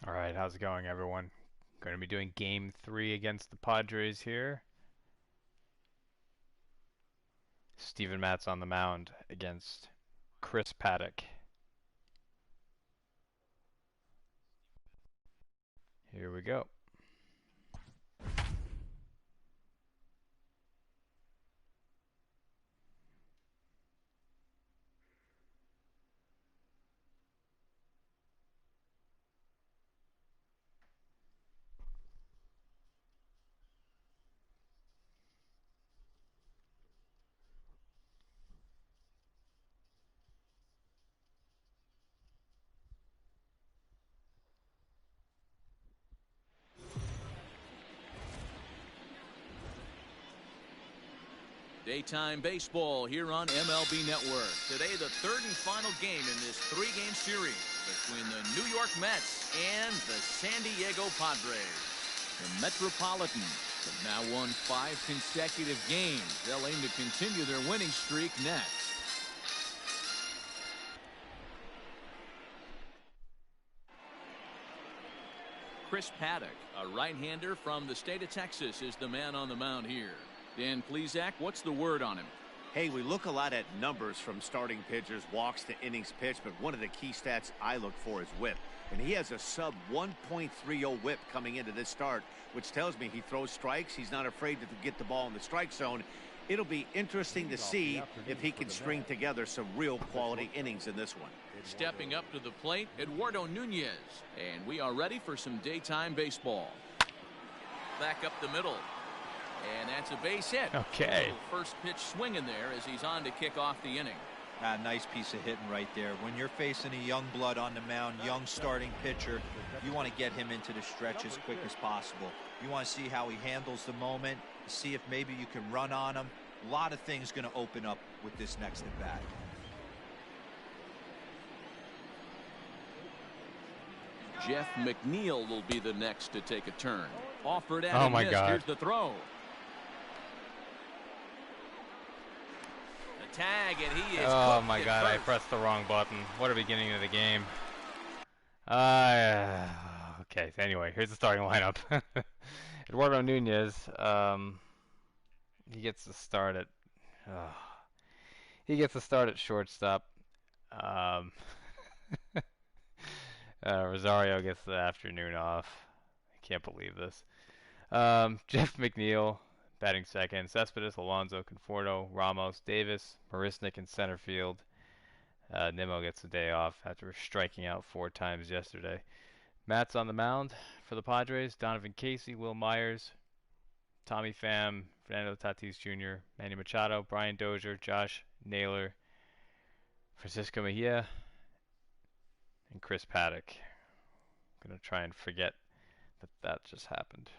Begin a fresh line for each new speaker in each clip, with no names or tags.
All right, how's it going, everyone? Going to be doing game 3 against the Padres here. Steven Matz on the mound against Chris Paddack. Here we go.
Daytime baseball here on MLB Network. Today, the third and final game in this three-game series between the New York Mets and the San Diego Padres. The Metropolitans have now won 5 consecutive games. They'll aim to continue their winning streak next. Chris Paddack, a right-hander from the state of Texas, is the man on the mound here. Dan Plesac, what's the word on him?
Hey, we look a lot at numbers from starting pitchers, walks to innings pitched, but one of the key stats I look for is whip. And he has a sub 1.30 whip coming into this start, which tells me he throws strikes. He's not afraid to get the ball in the strike zone. It'll be interesting to see if he can string together some real quality innings in this one.
Stepping up to the plate, Eduardo Nunez. And we are ready for some daytime baseball. Back up the middle. And that's a base hit.
Okay.
First pitch swinging there as he's on to kick off the inning.
Nice piece of hitting right there. When you're facing a young blood on the mound, young starting pitcher, you want to get him into the stretch as quick as possible. You want to see how he handles the moment, see if maybe you can run on him. A lot of things going to open up with this next at bat.
Jeff McNeil will be the next to take a turn. Offered at
Oh
and
my
missed.
God.
Here's the throw. The tag, and he is
Oh
hooked
my
at
God, I
first.
pressed the wrong button. What a beginning of the game. Okay, so anyway, here's the starting lineup. Eduardo Nunez, he gets the start at shortstop. Um, Rosario gets the afternoon off. I can't believe this. Jeff McNeil batting second. Cespedes, Alonso, Conforto, Ramos, Davis, Marisnik in center field. Nimmo gets the day off after striking out 4 times yesterday. Matz on the mound for the Padres. Donovan Casey, Will Myers, Tommy Pham, Fernando Tatis Jr., Manny Machado, Brian Dozier, Josh Naylor, Francisco Mejia, and Chris Paddack. I'm going to try and forget that just happened.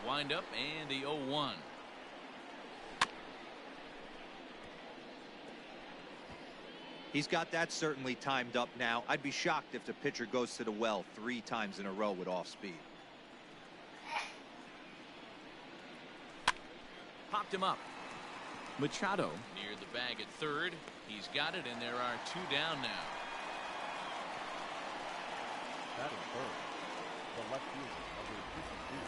The windup and the 0-1.
He's got that certainly timed up now. I'd be shocked if the pitcher goes to the well 3 times in a row with off speed.
Popped him up. Machado near the bag at third. He's got it, and there are 2 down now.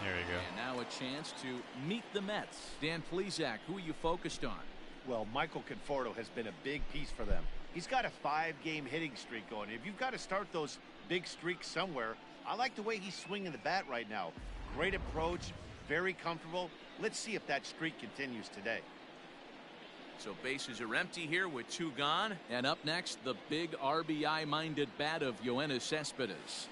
Here we go.
And now a chance to meet the Mets. Dan Plesac, who are you focused on?
Well, Michael Conforto has been a big piece for them. He's got a 5-game hitting streak going. If you've got to start those big streaks somewhere, I like the way he's swinging the bat right now. Great approach, very comfortable. Let's see if that streak continues today.
So bases are empty here with 2 gone. And up next, the big RBI-minded bat of Yoenis Cespedes.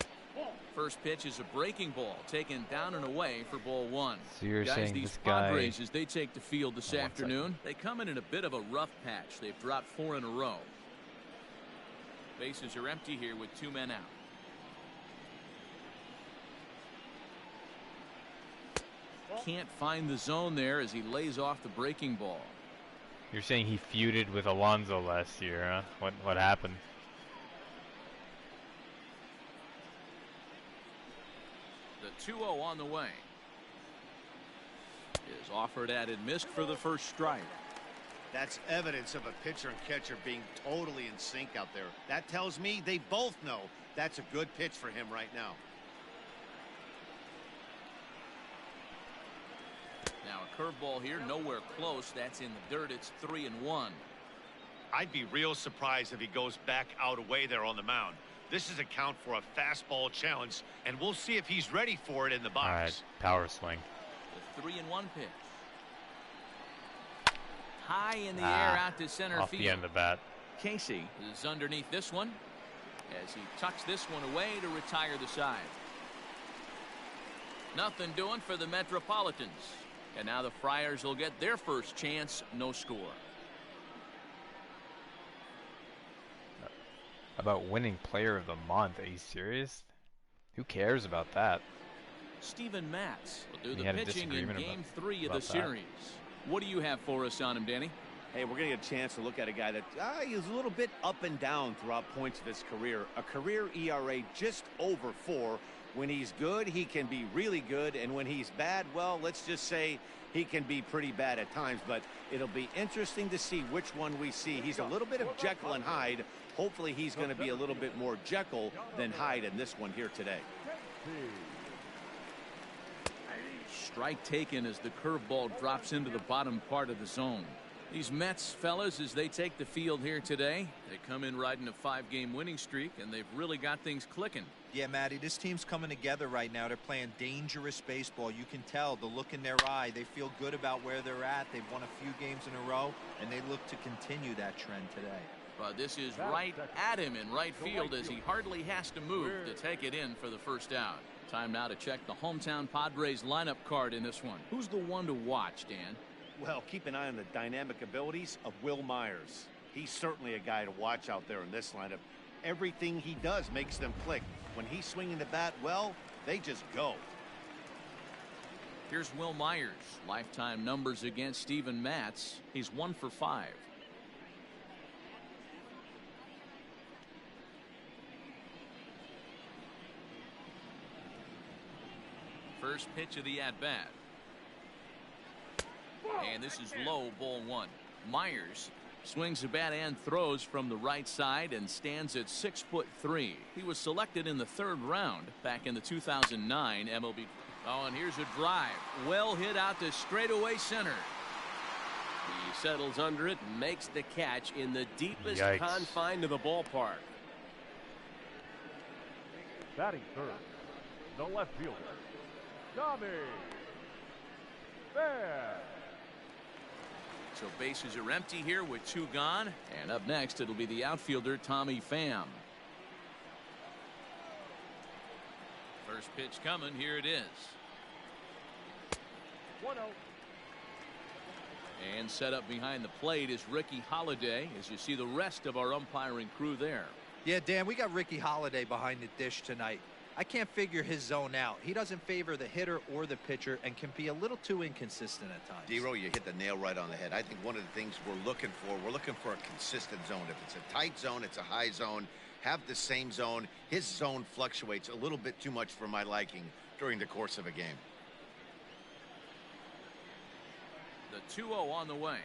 First pitch is a breaking ball taken down and away for ball 1.
So you're
Guys,
saying
these
this guy...
Padres, as they take the field this
One
afternoon, they come in a bit of a rough patch. They've dropped 4 in a row. Bases are empty here with 2 men out. Can't find the zone there as he lays off the breaking ball.
You're saying he feuded with Alonso last year, huh? What happened?
The 2-0 on the way. Is offered at and missed for the first strike.
That's evidence of a pitcher and catcher being totally in sync out there. That tells me they both know that's a good pitch for him right now.
Now a curveball here, nowhere close. That's in the dirt. It's 3-1.
I'd be real surprised if he goes back out away there on the mound. This is a count for a fastball challenge, and we'll see if he's ready for it in the box.
All right, power swing.
The 3-1 pitch. High in the air out to center
off
field.
the end of the bat.
Casey is underneath this one as he tucks this one away to retire the side. Nothing doing for the Metropolitans. And now the Friars will get their first chance. No score.
About winning player of the month. Are you serious? Who cares about that?
Steven Matz will do
We had
the
a
pitching in
disagreement
Game 3 of
about
the
that.
series. What do you have for us on him, Danny?
Hey, we're going to get a chance to look at a guy that is a little bit up and down throughout points of his career. A career ERA just over 4. When he's good, he can be really good. And when he's bad, well, let's just say he can be pretty bad at times. But it'll be interesting to see which one we see. He's a little bit of Jekyll and Hyde. Hopefully he's going to be a little bit more Jekyll than Hyde in this one here today.
Strike taken as the curveball drops into the bottom part of the zone. These Mets fellas, as they take the field here today, they come in riding a 5-game winning streak, and they've really got things clicking.
Yeah, Matty, this team's coming together right now. They're playing dangerous baseball. You can tell the look in their eye. They feel good about where they're at. They've won a few games in a row, and they look to continue that trend today.
But this is right at him in right field as he hardly has to move to take it in for the first out. Time now to check the hometown Padres lineup card in this one. Who's the one to watch, Dan?
Well, keep an eye on the dynamic abilities of Will Myers. He's certainly a guy to watch out there in this lineup. Everything he does makes them click. When he's swinging the bat, well, they just go.
Here's Will Myers. Lifetime numbers against Steven Matz. He's 1 for 5. First pitch of the at-bat. And this is low, ball 1. Myers swings the bat and throws from the right side and stands at 6'3". He was selected in the 3rd round back in the 2009 MLB. Oh, and here's a drive. Well hit out to straightaway center. He settles under it and makes the catch in the deepest
Yikes.
confine of the ballpark.
Batting third, the left fielder, Nym San.
So bases are empty here with 2 gone. And up next, it'll be the outfielder, Tommy Pham. First pitch coming. Here it is.
1-0.
And set up behind the plate is Ricky Holiday, as you see the rest of our umpiring crew there.
Yeah, Dan, we got Ricky Holiday behind the dish tonight. I can't figure his zone out. He doesn't favor the hitter or the pitcher and can be a little too inconsistent at times.
D-Row, you hit the nail right on the head. I think one of the things we're looking for a consistent zone. If it's a tight zone, it's a high zone. Have the same zone. His zone fluctuates a little bit too much for my liking during the course of a game.
The 2-0 on the way.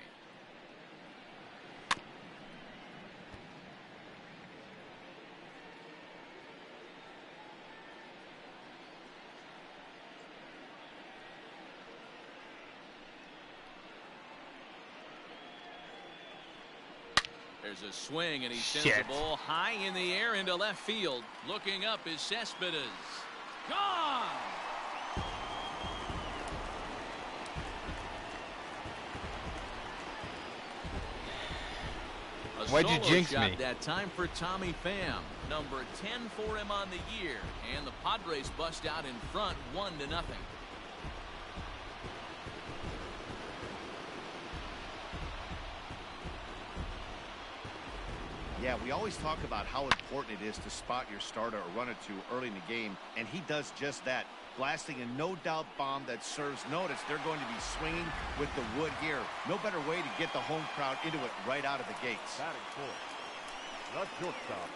There's a swing, and he sends the ball high in the air into left field. Looking up is Cespedes. Gone! A
Why'd you
solo
jinx
shot
me?
that time for Tommy Pham. Number 10 for him on the year. And the Padres bust out in front 1-0.
Yeah, we always talk about how important it is to spot your starter or run it to early in the game, and he does just that, blasting a no-doubt bomb that serves notice. They're going to be swinging with the wood here. No better way to get the home crowd into it right out of the gates.
Batting fourth, the shortstop,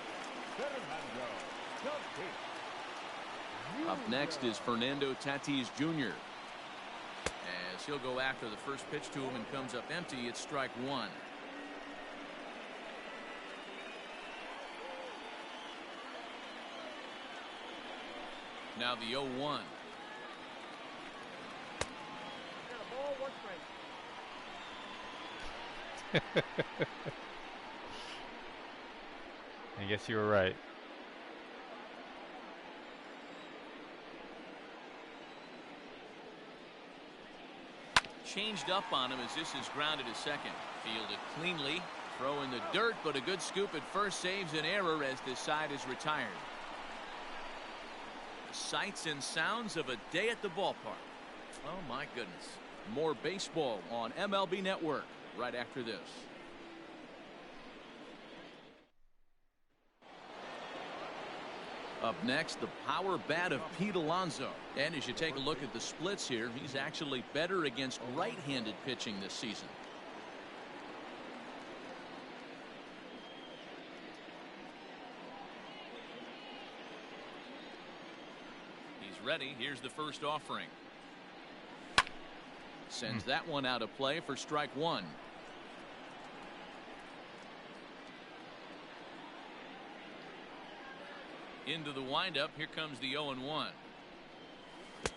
Fernando Tatis.
Up next is Fernando Tatis Jr. As he'll go after the first pitch to him and comes up empty. It's strike one. Now the 0-1.
I guess you were right.
Changed up on him as this is grounded to second. Fielded cleanly. Throw in the dirt, but a good scoop at first saves an error as this side is retired. Sights and sounds of a day at the ballpark. Oh my goodness. More baseball on MLB Network right after this. Up next, the power bat of Pete Alonso. And as you take a look at the splits here, he's actually better against right-handed pitching this season. He's ready. Here's the first offering. Sends that one out of play for strike one. Into the windup. Here comes the 0-1.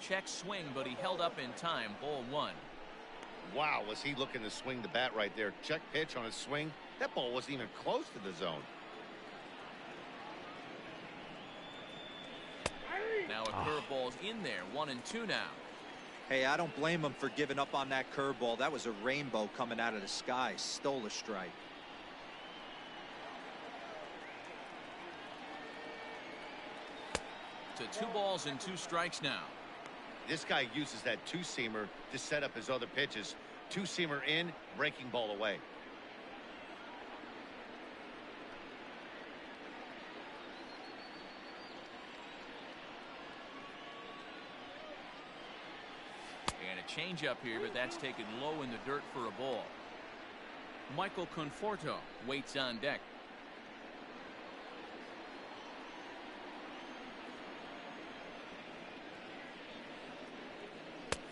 Check swing, but he held up in time. Ball one.
Wow, was he looking to swing the bat right there? Check pitch on his swing. That ball wasn't even close to the zone.
Now a curveball's in there. 1-2 now.
Hey, I don't blame him for giving up on that curveball. That was a rainbow coming out of the sky. Stole a strike.
To 2 balls and 2 strikes now.
This guy uses that two-seamer to set up his other pitches. Two-seamer in, breaking ball away.
And a changeup here, but that's taken low in the dirt for a ball. Michael Conforto waits on deck.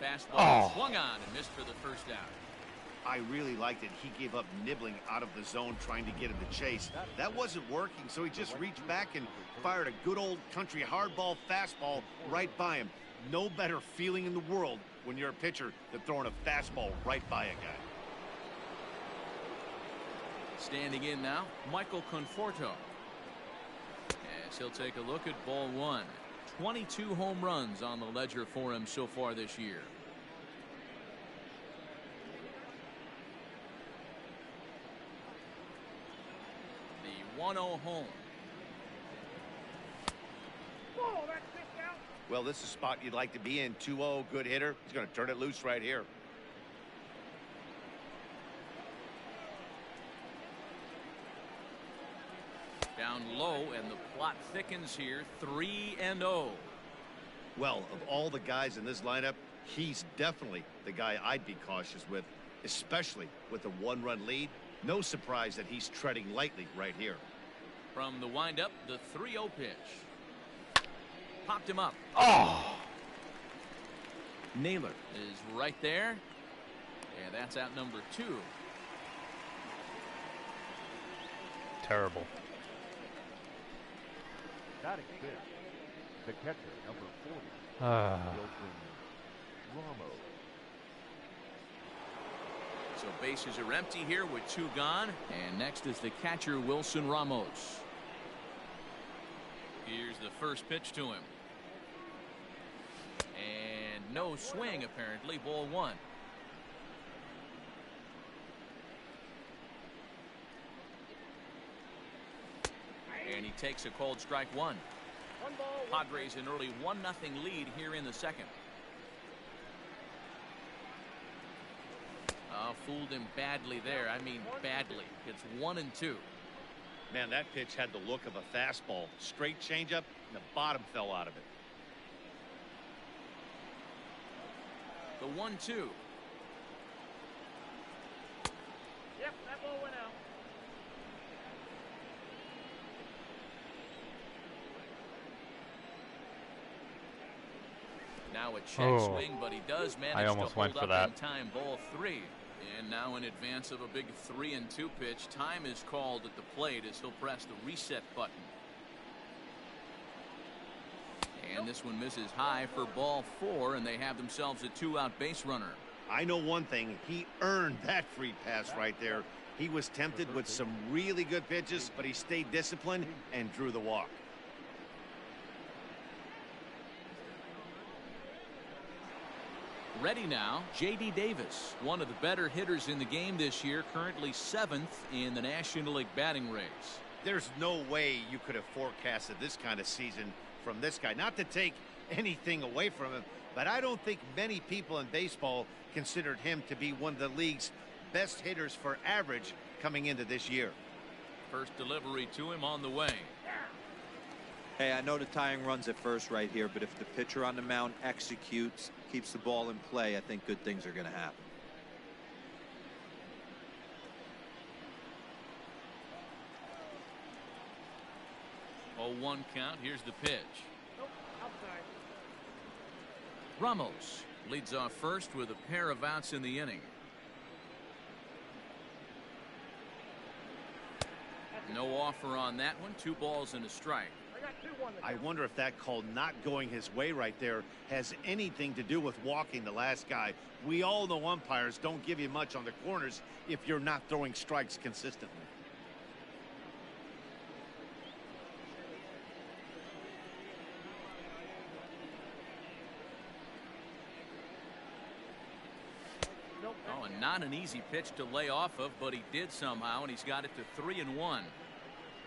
Fastball swung on and missed for the first out.
I really liked it. He gave up nibbling out of the zone trying to get him to chase. That wasn't working, so he just reached back and fired a good old country hardball fastball right by him. No better feeling in the world when you're a pitcher than throwing a fastball right by a guy.
Standing in now, Michael Conforto. As he'll take a look at ball one. 22 home runs on the ledger for him so far this year. The 1-0 home.
Well, this is a spot you'd like to be in. 2-0, good hitter. He's going to turn it loose right here.
Down low, and the plot thickens here. 3-0.
Well, of all the guys in this lineup, he's definitely the guy I'd be cautious with, especially with a 1-run lead. No surprise that he's treading lightly right here.
From the windup, the 3-0 pitch. Popped him up.
Oh!
Naylor is right there. And that's out number 2.
Terrible.
Batting fifth, the catcher, number 40, Wilson Ramos.
So bases are empty here with 2 gone. And next is the catcher, Wilson Ramos. Here's the first pitch to him. And no swing, apparently. Ball one. And he takes a called strike one. Padres an early 1-0 lead here in the second. Oh, fooled him badly there. I mean badly. It's 1-2.
Man, that pitch had the look of a fastball. Straight changeup, and the bottom fell out of it.
The 1-2.
Yep, that ball went out.
Now now a check swing, but he does manage to hold up in time. Ball 3. And now in advance of a big 3-2 pitch, time is called at the plate as he'll press the reset button. And this one misses high for ball 4, and they have themselves a 2-out base runner.
I know one thing. He earned that free pass right there. He was tempted with some really good pitches, but he stayed disciplined and drew the walk.
Ready now, J.D. Davis, one of the better hitters in the game this year, currently 7th in the National League batting race.
There's no way you could have forecasted this kind of season from this guy. Not to take anything away from him, but I don't think many people in baseball considered him to be one of the league's best hitters for average coming into this year.
First delivery to him on the way.
Hey, I know the tying runs at first right here, but if the pitcher on the mound executes, keeps the ball in play, I think good things are going to happen.
Oh, 1 count. Here's the pitch.
Nope, outside.
Ramos leads off first with a pair of outs in the inning. No offer on that one. 2 balls and a strike.
I wonder if that call not going his way right there has anything to do with walking the last guy. We all know umpires don't give you much on the corners if you're not throwing strikes consistently.
Oh, and not an easy pitch to lay off of, but he did somehow, and he's got it to 3-1.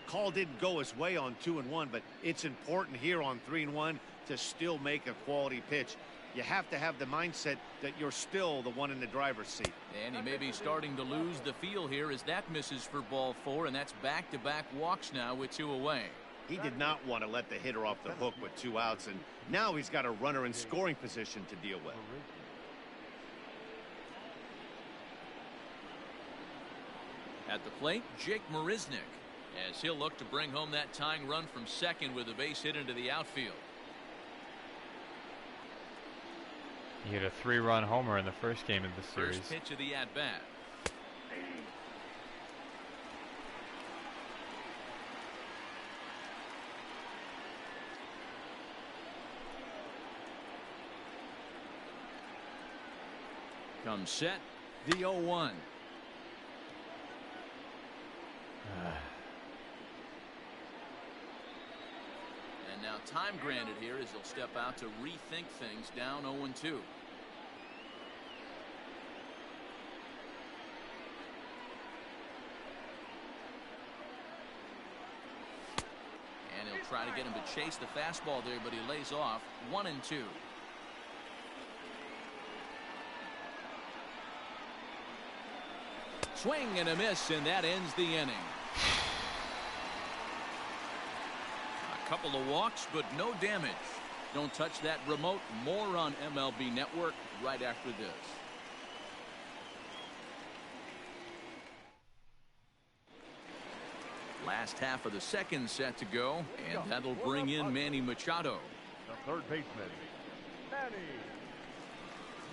Call didn't go his way on 2-1, but it's important here on 3-1 to still make a quality pitch. You have to have the mindset that you're still the one in the driver's seat.
And he may be starting to lose the feel here as that misses for ball 4, and that's back-to-back walks now with 2 away.
He did not want to let the hitter off the hook with 2 outs, and now he's got a runner in scoring position to deal with.
At the plate, Jake Marisnick, as he'll look to bring home that tying run from second with a base hit into the outfield.
He hit a 3-run homer in the first game of the series.
First pitch of the at-bat. Comes set, the 0-1. And now time granted here as he'll step out to rethink things, down 0-2. And he'll try to get him to chase the fastball there, but he lays off. 1-2. Swing and a miss, and that ends the inning. A couple of walks, but no damage. Don't touch that remote. More on MLB Network right after this. Last half of the second set to go, and that'll bring in Manny Machado.
The third baseman, Manny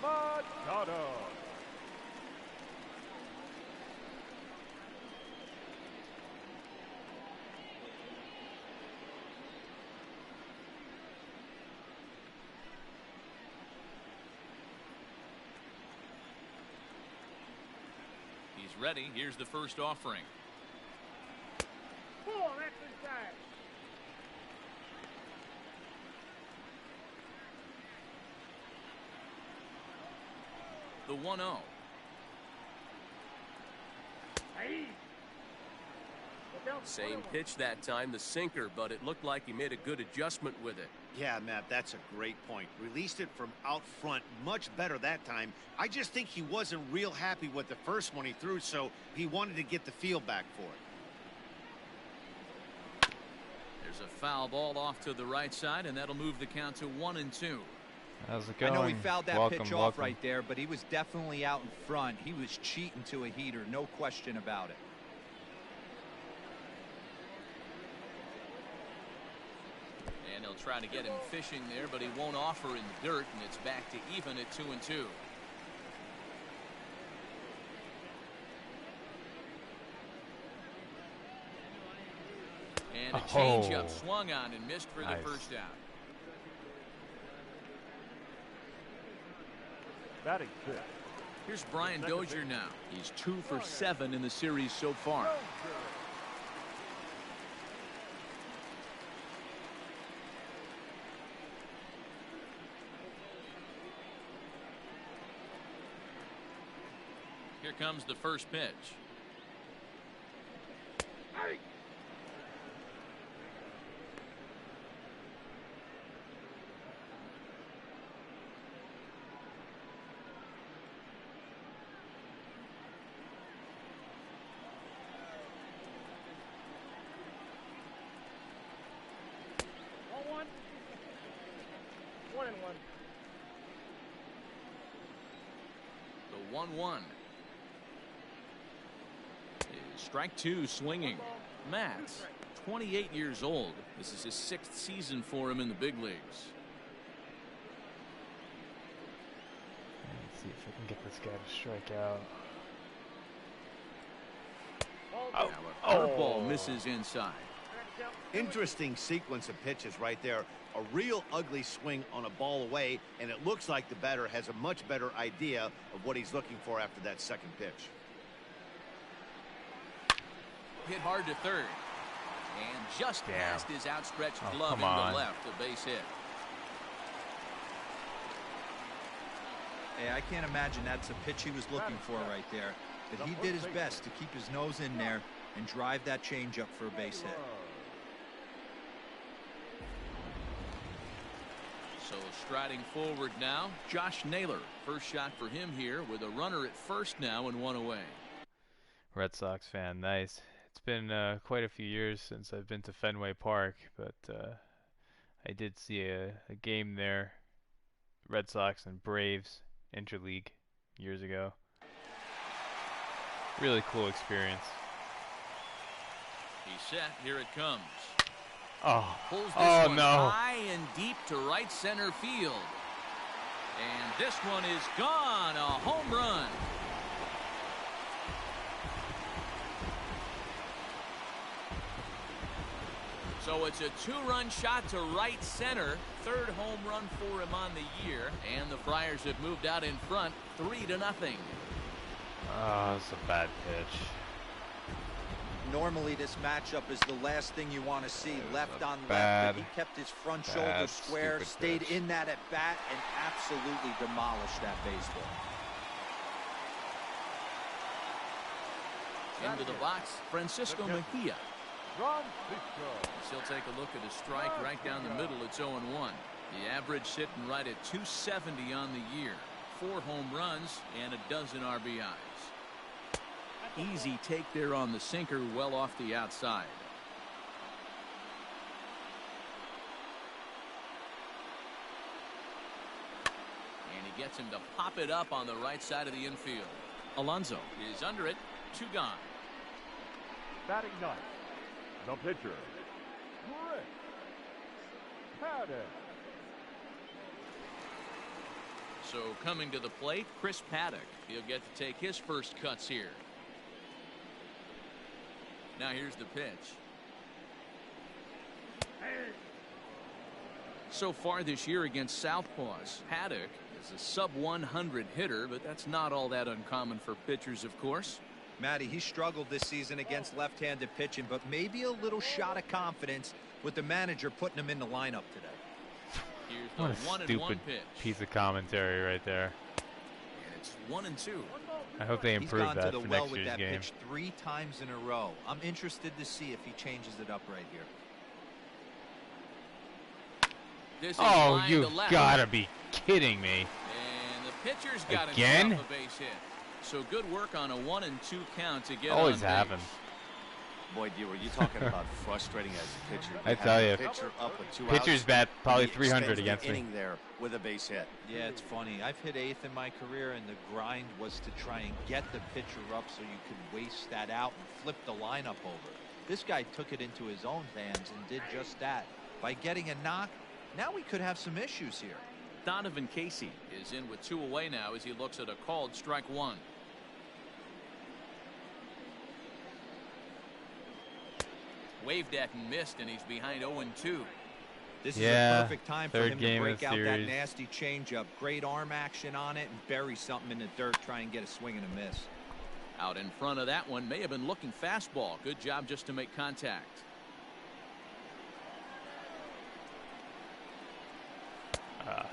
Machado.
He's ready. Here's the first offering.
Ball, that's inside.
The 1-0.
Hey.
Same pitch that time, the sinker, but it looked like he made a good adjustment with it.
Yeah, Matt, that's a great point. Released it from out front much better that time. I just think he wasn't real happy with the first one he threw, so he wanted to get the feel back for it.
There's a foul ball off to the right side, and that'll move the count to 1-2.
How's it going?
I know he fouled that pitch off
welcome.
right there, but he was definitely out in front. He was cheating to a heater, no question about it.
And he'll try to get him fishing there, but he won't offer in the dirt, and it's back to even at 2-2. And a changeup swung on and missed for the first out.
Batting fifth.
Here's Brian Dozier now. He's 2 for 7 in the series so far. Here comes the first pitch. The 1-1. Strike 2 swinging. Matz, 28 years old. This is his 6th season for him in the big leagues.
Let's see if I can get this guy to strike out.
Now a curveball misses inside.
Interesting sequence of pitches right there. A real ugly swing on a ball away, and it looks like the batter has a much better idea of what he's looking for after that second pitch.
Hit hard to third. And just past his outstretched glove into left, a base hit.
Hey, I can't imagine that's a pitch he was looking for right there. But he did his best to keep his nose in there and drive that changeup for a base hit.
So striding forward now, Josh Naylor. First shot for him here with a runner at first now and 1 away.
Red Sox fan, nice. It's been quite a few years since I've been to Fenway Park, but I did see a game there, Red Sox and Braves interleague years ago. Really cool experience.
He's set. Here it comes.
Oh,
Pulls this one
no.
high and deep to right center field. And this one is gone. A home run. So it's a 2-run shot to right center. 3rd home run for him on the year. And the Friars have moved out in front 3-0.
Oh, that's a bad pitch.
Normally this matchup is the last thing you want to see, left on
bad,
left, but he kept his front shoulder square, stayed
pitch.
in that at bat, and absolutely demolished that baseball.
Into the box, Francisco Mejia. He'll take a look at a strike right down the middle. It's 0-1. The average sitting right at 270 on the year. 4 home runs and a dozen RBIs. Easy take there on the sinker, well off the outside. And he gets him to pop it up on the right side of the infield. Alonso is under it. 2 gone.
Batting ninth, the pitcher, Paddack.
So coming to the plate, Chris Paddack. He'll get to take his first cuts here. Now here's the pitch. So far this year against Southpaws, Paddack is a sub-100 hitter, but that's not all that uncommon for pitchers, of course.
Matty, he struggled this season against left-handed pitching, but maybe a little shot of confidence with the manager putting him in the lineup today.
Here's the
What a
1-1
stupid
pitch.
piece of commentary right there.
And it's 1-2.
I hope they improve
He's gone
that
to the
for
well
next
with
year's
that
game.
pitch 3 times in a row. I'm interested to see if he changes it up right here.
This is
Oh,
line
you
to left.
gotta be kidding me.
And the pitcher's got
Again?
himself a base hit. So good work on a 1-2 count to get
Always
on base.
happens.
Boy, D, were you talking about frustrating as a pitcher?
I tell you.
Pitcher up with 2
Pitchers
outs.
bat probably
He
300
extends the
against me.
inning there with a base hit.
Yeah, it's funny. I've hit 8th in my career, and the grind was to try and get the pitcher up so you could waste that out and flip the lineup over. This guy took it into his own hands and did just that. By getting a knock, now we could have some issues here.
Donovan Casey is in with 2 away now as he looks at a called strike 1. Waved at and missed, and he's behind 0-2.
This is a perfect time for him to
game
break out that
series.
nasty changeup. Great arm action on it and bury something in the dirt, try and get a swing and a miss.
Out in front of that one, may have been looking fastball. Good job just to make contact.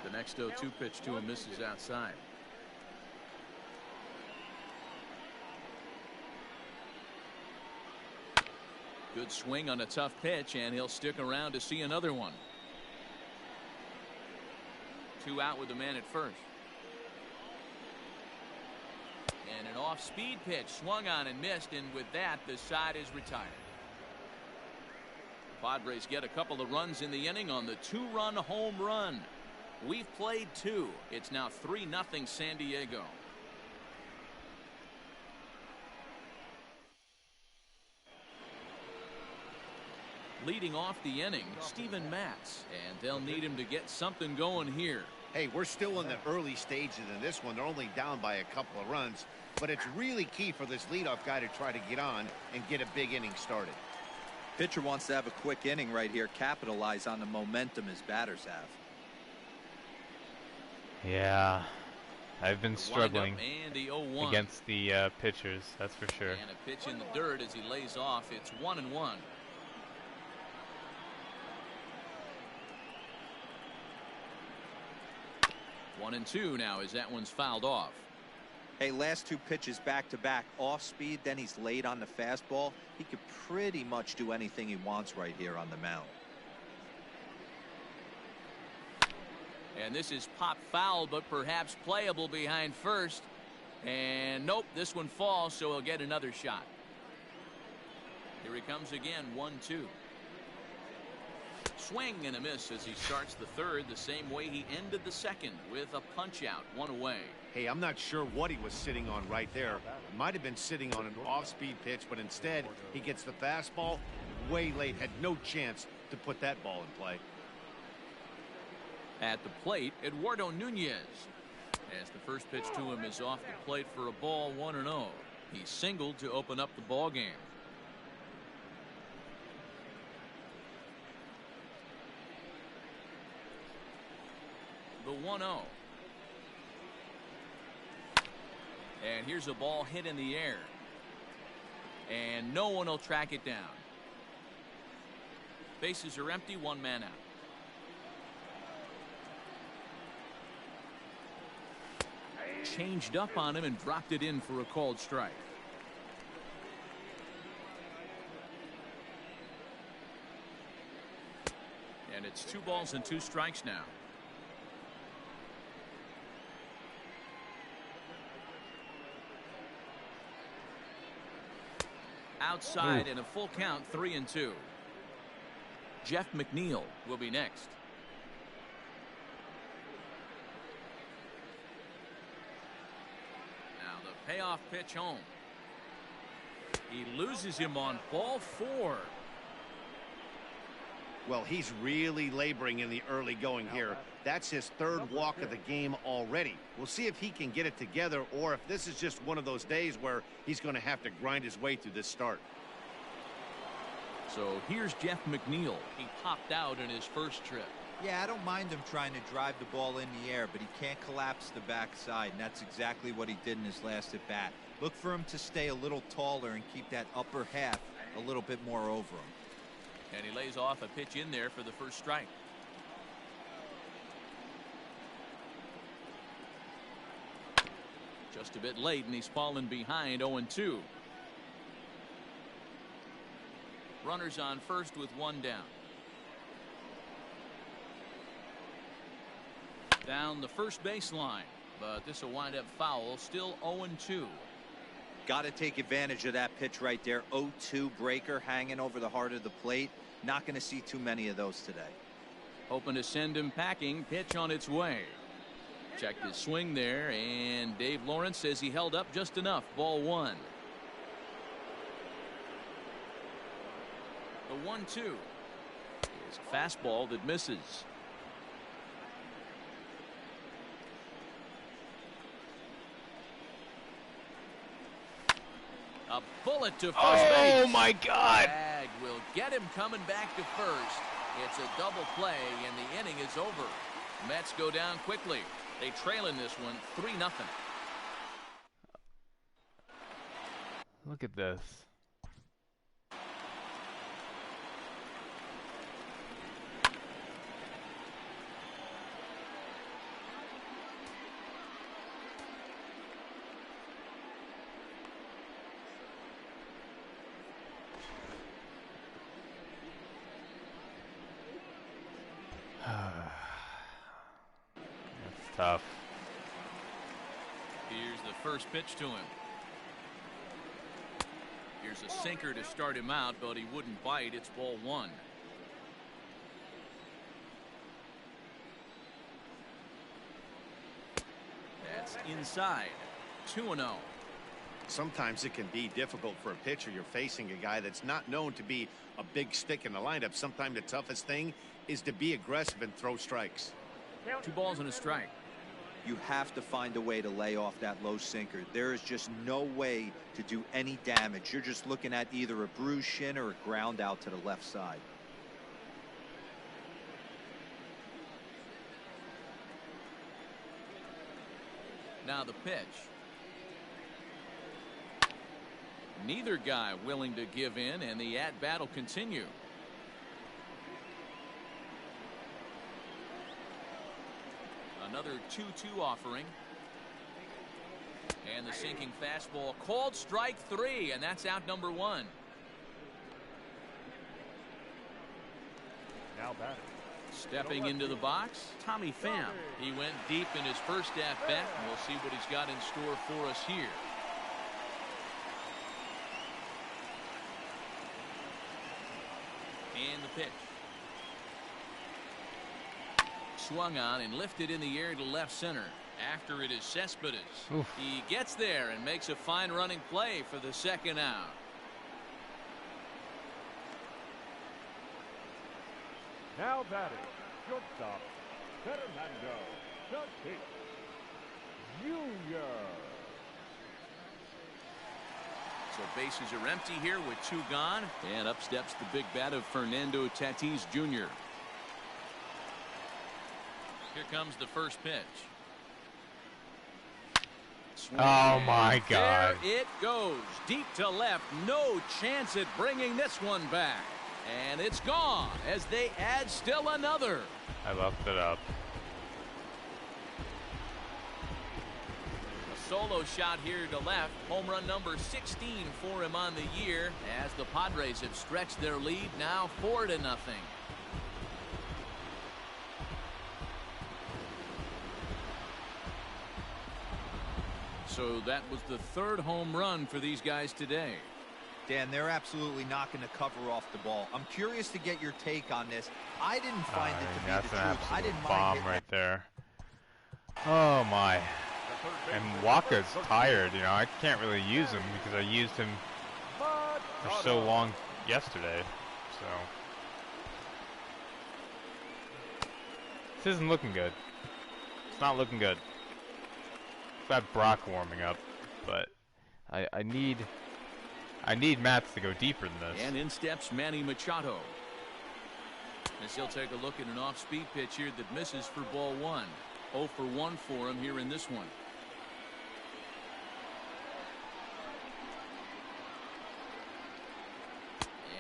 The next 0-2 pitch to him misses outside. Good swing on a tough pitch, and he'll stick around to see another one. 2 out with the man at first. And an off-speed pitch swung on and missed, and with that, the side is retired. Padres get a couple of runs in the inning on the 2-run home run. We've played 2. It's now 3-0 San Diego. Leading off the inning, Steven Matz, and they'll need him to get something going here.
Hey, we're still in the early stages in this one. They're only down by a couple of runs, but it's really key for this leadoff guy to try to get on and get a big inning started.
Pitcher wants to have a quick inning right here, capitalize on the momentum his batters have.
Yeah, I've been struggling
and the 0-1
against the pitchers, that's for sure.
And a pitch in the dirt as he lays off. It's 1-1. 1-2 now as that one's fouled off.
Hey, last 2 pitches back to back, off speed, then he's laid on the fastball. He could pretty much do anything he wants right here on the mound.
And this is pop foul, but perhaps playable behind first. And nope, this one falls, so he'll get another shot. Here he comes again, 1-2. Swing and a miss as he starts the third the same way he ended the second, with a punch out, 1 away.
Hey, I'm not sure what he was sitting on right there. He might have been sitting on an off-speed pitch, but instead he gets the fastball way late. Had no chance to put that ball in play.
At the plate, Eduardo Nunez. As the first pitch to him is off the plate for a ball, 1-0. He singled to open up the ball game. The 1-0. And here's a ball hit in the air. And no one will track it down. Bases are empty, 1 man out. Changed up on him and dropped it in for a called strike. And it's 2 balls and 2 strikes now. Outside in a full count, 3-2. Jeff McNeil will be next. Now the payoff pitch home. He loses him on ball 4.
Well, he's really laboring in the early going here. That's his 3rd walk of the game already. We'll see if he can get it together or if this is just one of those days where he's going to have to grind his way through this start.
So here's Jeff McNeil. He popped out in his first trip.
Yeah, I don't mind him trying to drive the ball in the air, but he can't collapse the backside, and that's exactly what he did in his last at bat. Look for him to stay a little taller and keep that upper half a little bit more over him.
And he lays off a pitch in there for the first strike. Just a bit late, and he's fallen behind, 0-2. Runners on first with 1 down. Down the first baseline, but this will wind up foul. Still 0-2.
Got to take advantage of that pitch right there. 0-2 breaker hanging over the heart of the plate. Not going to see too many of those today.
Hoping to send him packing. Pitch on its way. Checked his swing there, and Dave Lawrence says he held up just enough. Ball 1. The 1-2 It's a fastball that misses. A bullet to first base.
Oh my God!
Bag will get him coming back to first. It's a double play, and the inning is over. Mets go down quickly. They trail in this one 3-0.
Look at this. That's tough.
Here's the first pitch to him. Here's a sinker to start him out, but he wouldn't bite. It's ball one. That's inside. 2-0.
Sometimes it can be difficult for a pitcher. You're facing a guy that's not known to be a big stick in the lineup. Sometimes the toughest thing is to be aggressive and throw strikes.
2 balls and a strike.
You have to find a way to lay off that low sinker. There is just no way to do any damage. You're just looking at either a bruised shin or a ground out to the left side.
Now the pitch. Neither guy willing to give in, and the at-bat will continue. Another 2-2 offering. And the sinking fastball called strike 3, and that's out number 1.
Now batting.
Stepping into the box, Tommy Pham. He went deep in his first at-bat, and we'll see what he's got in store for us here. And the pitch. Swung on and lifted in the air to left center. After it is Cespedes.
Oof.
He gets there and makes a fine running play for the second out.
Now batting. Shortstop. Fernando Tatis Jr.
So bases are empty here with 2 gone. And up steps the big bat of Fernando Tatis Jr. Here comes the first pitch. Swing.
Oh my God.
There it goes. Deep to left. No chance at bringing this one back. And it's gone as they add still another.
I left it up.
A solo shot here to left. Home run number 16 for him on the year as the Padres have stretched their lead now 4-0. So that was the 3rd home run for these guys today.
Dan, they're absolutely not going to cover off the ball. I'm curious to get your take on this. I didn't find it to be
That's
the
an
truth. I
absolute
didn't
bomb
mind
right there. Oh my. And Waka's tired, you know. I can't really use him because I used him for so long yesterday. So this isn't looking good. It's not looking good. I've got Brock warming up, but I need Matz to go deeper than this.
And in steps Manny Machado. As he'll take a look at an off-speed pitch here that misses for ball 1. 0 for 1 for him here in this one.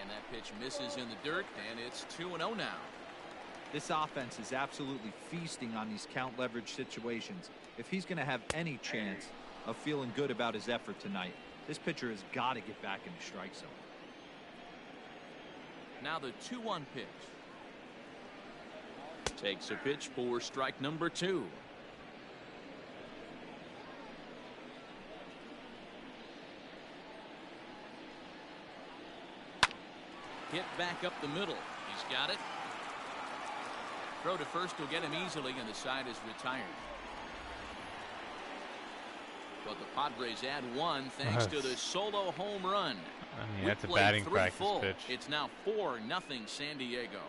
And that pitch misses in the dirt, and it's 2-0 now.
This offense is absolutely feasting on these count leverage situations. If he's going to have any chance of feeling good about his effort tonight, this pitcher has got to get back in the strike zone.
Now the 2-1 pitch. Takes a pitch for strike number 2. Hit back up the middle. He's got it. Throw to first will get him easily, and the side is retired. But the Padres add 1 thanks to the solo home run.
I mean, that's a batting practice pitch.
It's now 4-0 San Diego.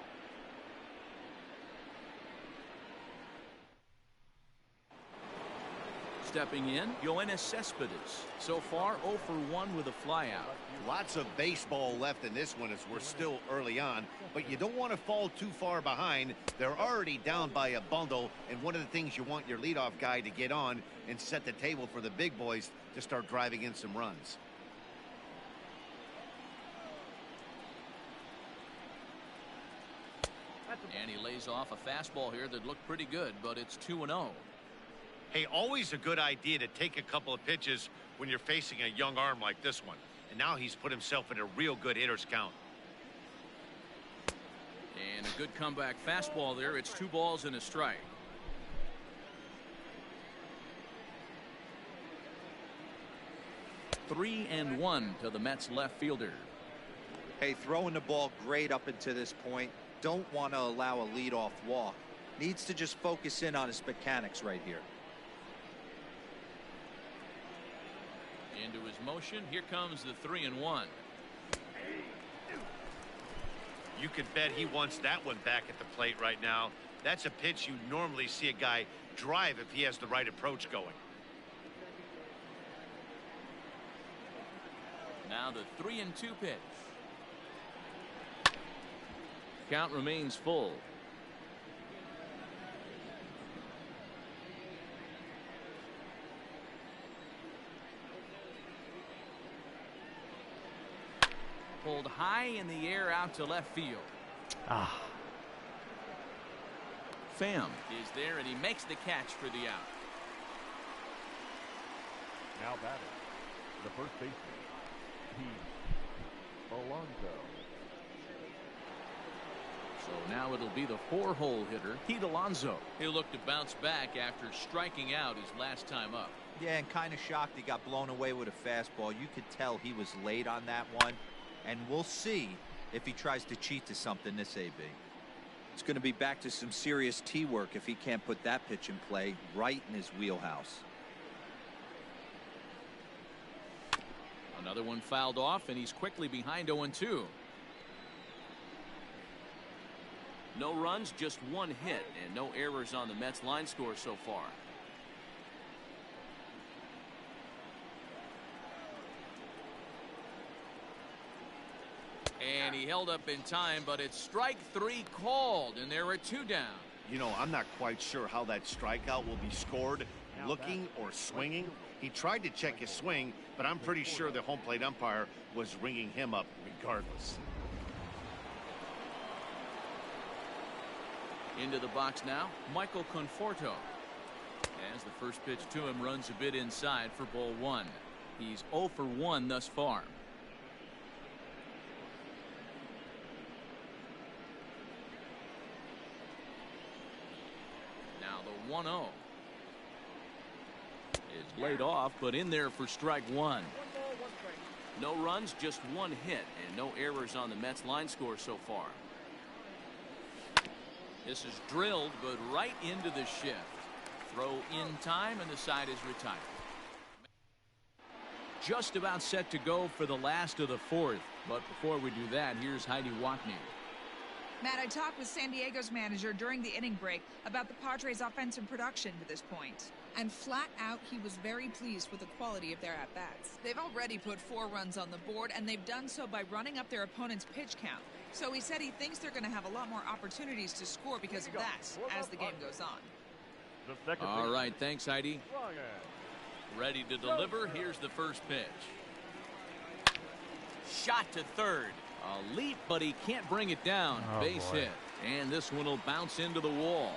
Stepping in, Yoenis Cespedes. So far, 0 for 1 with a flyout.
Lots of baseball left in this one as we're still early on, but you don't want to fall too far behind. They're already down by a bundle, and one of the things you want your leadoff guy to get on and set the table for the big boys to start driving in some runs.
And he lays off a fastball here that looked pretty good, but it's 2-0.
Hey, always a good idea to take a couple of pitches when you're facing a young arm like this one. And now he's put himself in a real good hitter's count.
And a good comeback fastball there. It's 2 balls and a strike. Three and 1 to the Mets left fielder.
Hey, throwing the ball great up until this point. Don't want to allow a leadoff walk. Needs to just focus in on his mechanics right here.
Into his motion. Here comes the 3-1.
You could bet he wants that one back at the plate right now. That's a pitch you normally see a guy drive if he has the right approach going.
Now the 3-2 pitch. Count remains full. Pulled high in the air out to left field. Pham is there, and he makes the catch for the out.
Now batting, the first baseman, Alonso.
So now it'll be the 4-hole hitter, Pete Alonso. He'll look to bounce back after striking out his last time up.
Yeah, and kind of shocked he got blown away with a fastball. You could tell he was late on that one. And we'll see if he tries to cheat to something this AB. It's going to be back to some serious tee work if he can't put that pitch in play right in his wheelhouse.
Another one fouled off, and he's quickly behind 0-2. No runs, just 1 hit, and no errors on the Mets line score so far. And he held up in time, but it's strike 3 called, and there are 2 down.
You know, I'm not quite sure how that strikeout will be scored, looking or swinging. He tried to check his swing, but I'm pretty sure the home plate umpire was ringing him up regardless.
Into the box now, Michael Conforto. As the first pitch to him runs a bit inside for ball 1. He's 0 for 1 thus far. Now the 1-0 is laid off, but in there for strike 1. No runs, just 1 hit, and no errors on the Mets line score so far. This is drilled, but right into the shift. Throw in time, and the side is retired. Just about set to go for the last of the 4th. But before we do that, here's Heidi Watney.
Matt, I talked with San Diego's manager during the inning break about the Padres' offensive production to this point. And flat out, he was very pleased with the quality of their at-bats. They've already put 4 runs on the board, and they've done so by running up their opponent's pitch count. So he said he thinks they're going to have a lot more opportunities to score because of that as the game goes on.
All right, thanks, Heidi. Ready to deliver. Here's the first pitch. Shot to third. A leap, but he can't bring it down. Base hit. And this one will bounce into the wall.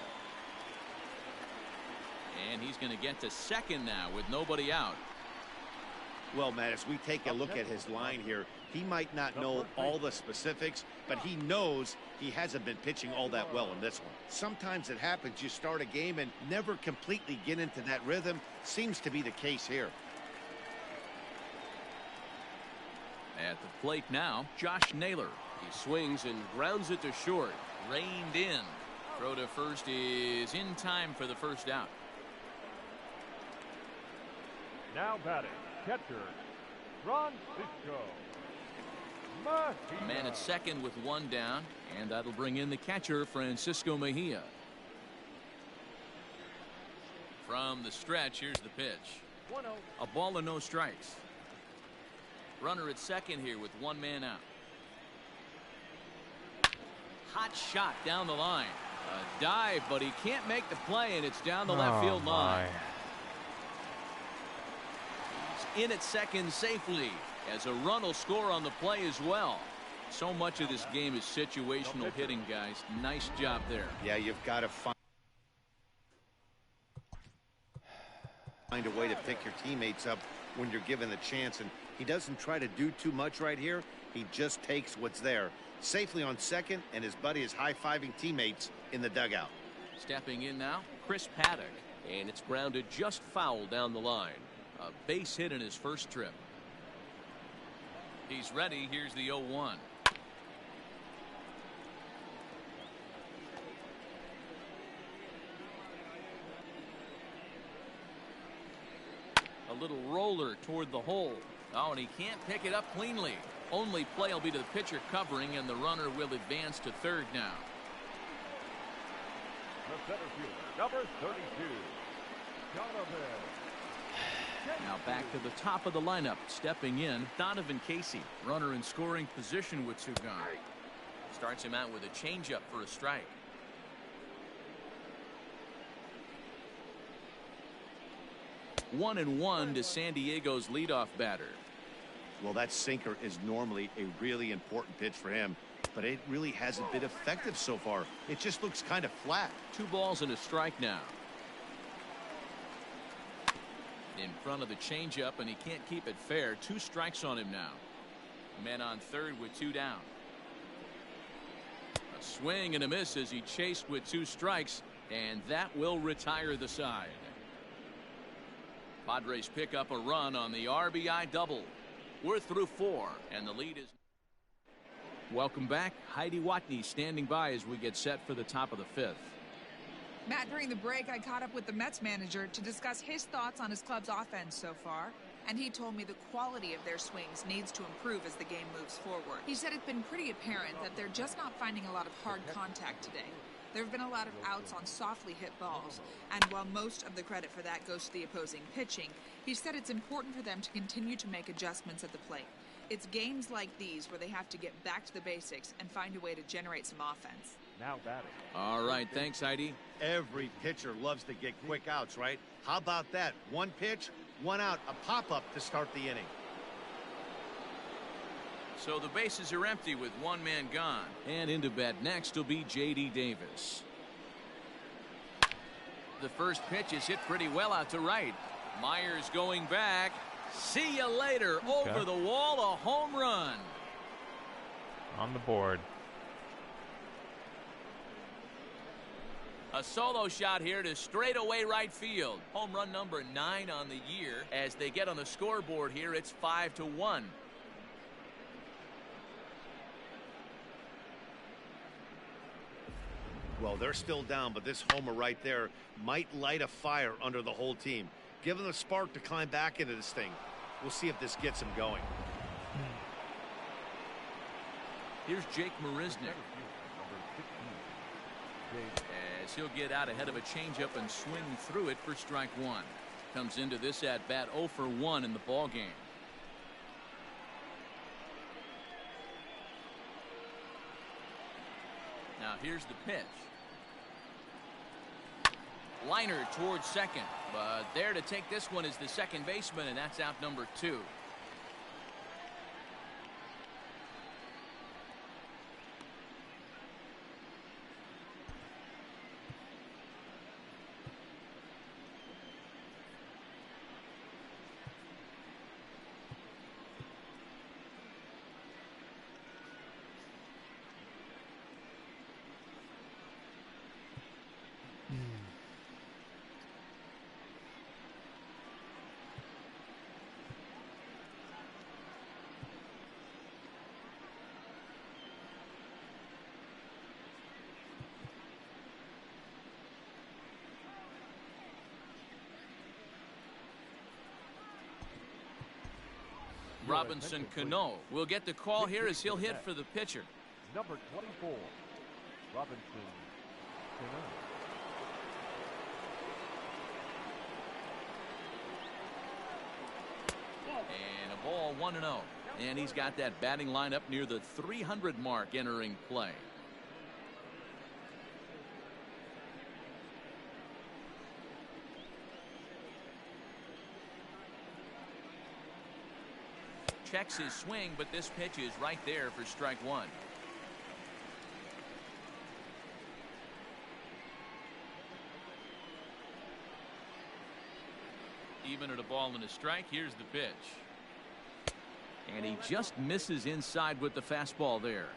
And he's going to get to second now with nobody out.
Well, Matt, as we take a look at his line here, he might not know all the specifics, but he knows he hasn't been pitching all that well in this one. Sometimes it happens. You start a game and never completely get into that rhythm. Seems to be the case here.
At the plate now, Josh Naylor.
He swings and grounds it to short.
Reined in. Throw to first is in time for the first out.
Now batting, catcher, Francisco.
A man at second with 1 down, and that'll bring in the catcher, Francisco Mejia. From the stretch, here's the pitch.
1-0.
A ball and no strikes. Runner at second here with one man out. Hot shot down the line. A dive, but he can't make the play, and it's down the left field line. He's in at second safely, as a run will score on the play as well. So much of this game is situational hitting, guys. Nice job there.
Yeah, you've got to find a way to pick your teammates up when you're given the chance, and he doesn't try to do too much right here. He just takes what's there. Safely on second, and his buddy is high-fiving teammates in the dugout.
Stepping in now, Chris Paddack, and it's grounded just foul down the line. A base hit in his first trip. He's ready. Here's the 0-1. A little roller toward the hole. Oh, and he can't pick it up cleanly. Only play will be to the pitcher covering, and the runner will advance to third now.
The center fielder, number 32, Donovan.
Now back to the top of the lineup. Stepping in, Donovan Casey. Runner in scoring position with two gone. Starts him out with a changeup for a strike. One and one to San Diego's leadoff batter.
Well, that sinker is normally a really important pitch for him, but it really hasn't been effective so far. It just looks kind of flat.
2 balls and a strike now. In front of the changeup, and he can't keep it fair. 2 strikes on him now. Men on third with 2 down. A swing and a miss as he chased with 2 strikes, and that will retire the side. Padres pick up a run on the RBI double. We're through 4, and the lead is. Welcome back. Heidi Watney standing by as we get set for the top of the 5th.
Matt, during the break, I caught up with the Mets manager to discuss his thoughts on his club's offense so far. And he told me the quality of their swings needs to improve as the game moves forward. He said it's been pretty apparent that they're just not finding a lot of hard contact today. There have been a lot of outs on softly hit balls, and while most of the credit for that goes to the opposing pitching, he said it's important for them to continue to make adjustments at the plate. It's games like these where they have to get back to the basics and find a way to generate some offense.
Now batting.
All right, thanks, Heidi.
Every pitcher loves to get quick outs, right? How about that? 1 pitch, 1 out, a pop-up to start the inning.
So the bases are empty with 1 man gone. And into bat next will be J.D. Davis. The first pitch is hit pretty well out to right. Myers going back. See you later.
Okay.
Over the wall, a home run.
On the board.
A solo shot here to straightaway right field. Home run number 9 on the year. As they get on the scoreboard here, it's 5-1.
Well, they're still down, but this homer right there might light a fire under the whole team. Give them a spark to climb back into this thing. We'll see if this gets them going.
Here's Jake Marisnick.
Number 16,
As he'll get out ahead of a changeup and swing through it for strike 1. Comes into this at bat 0 for 1 in the ball game. Now here's the pitch. Liner towards second, but there to take this one is the second baseman, and that's out number 2. Robinson Cano will get the call here as he'll hit for the pitcher.
number 24, Robinson Cano.
Ball 1-0. And he's got that batting lineup near the 300 mark entering play. Checks his swing, but this pitch is right there for strike one. Even at a ball and a strike, here's the pitch. And he just misses inside with the fastball there.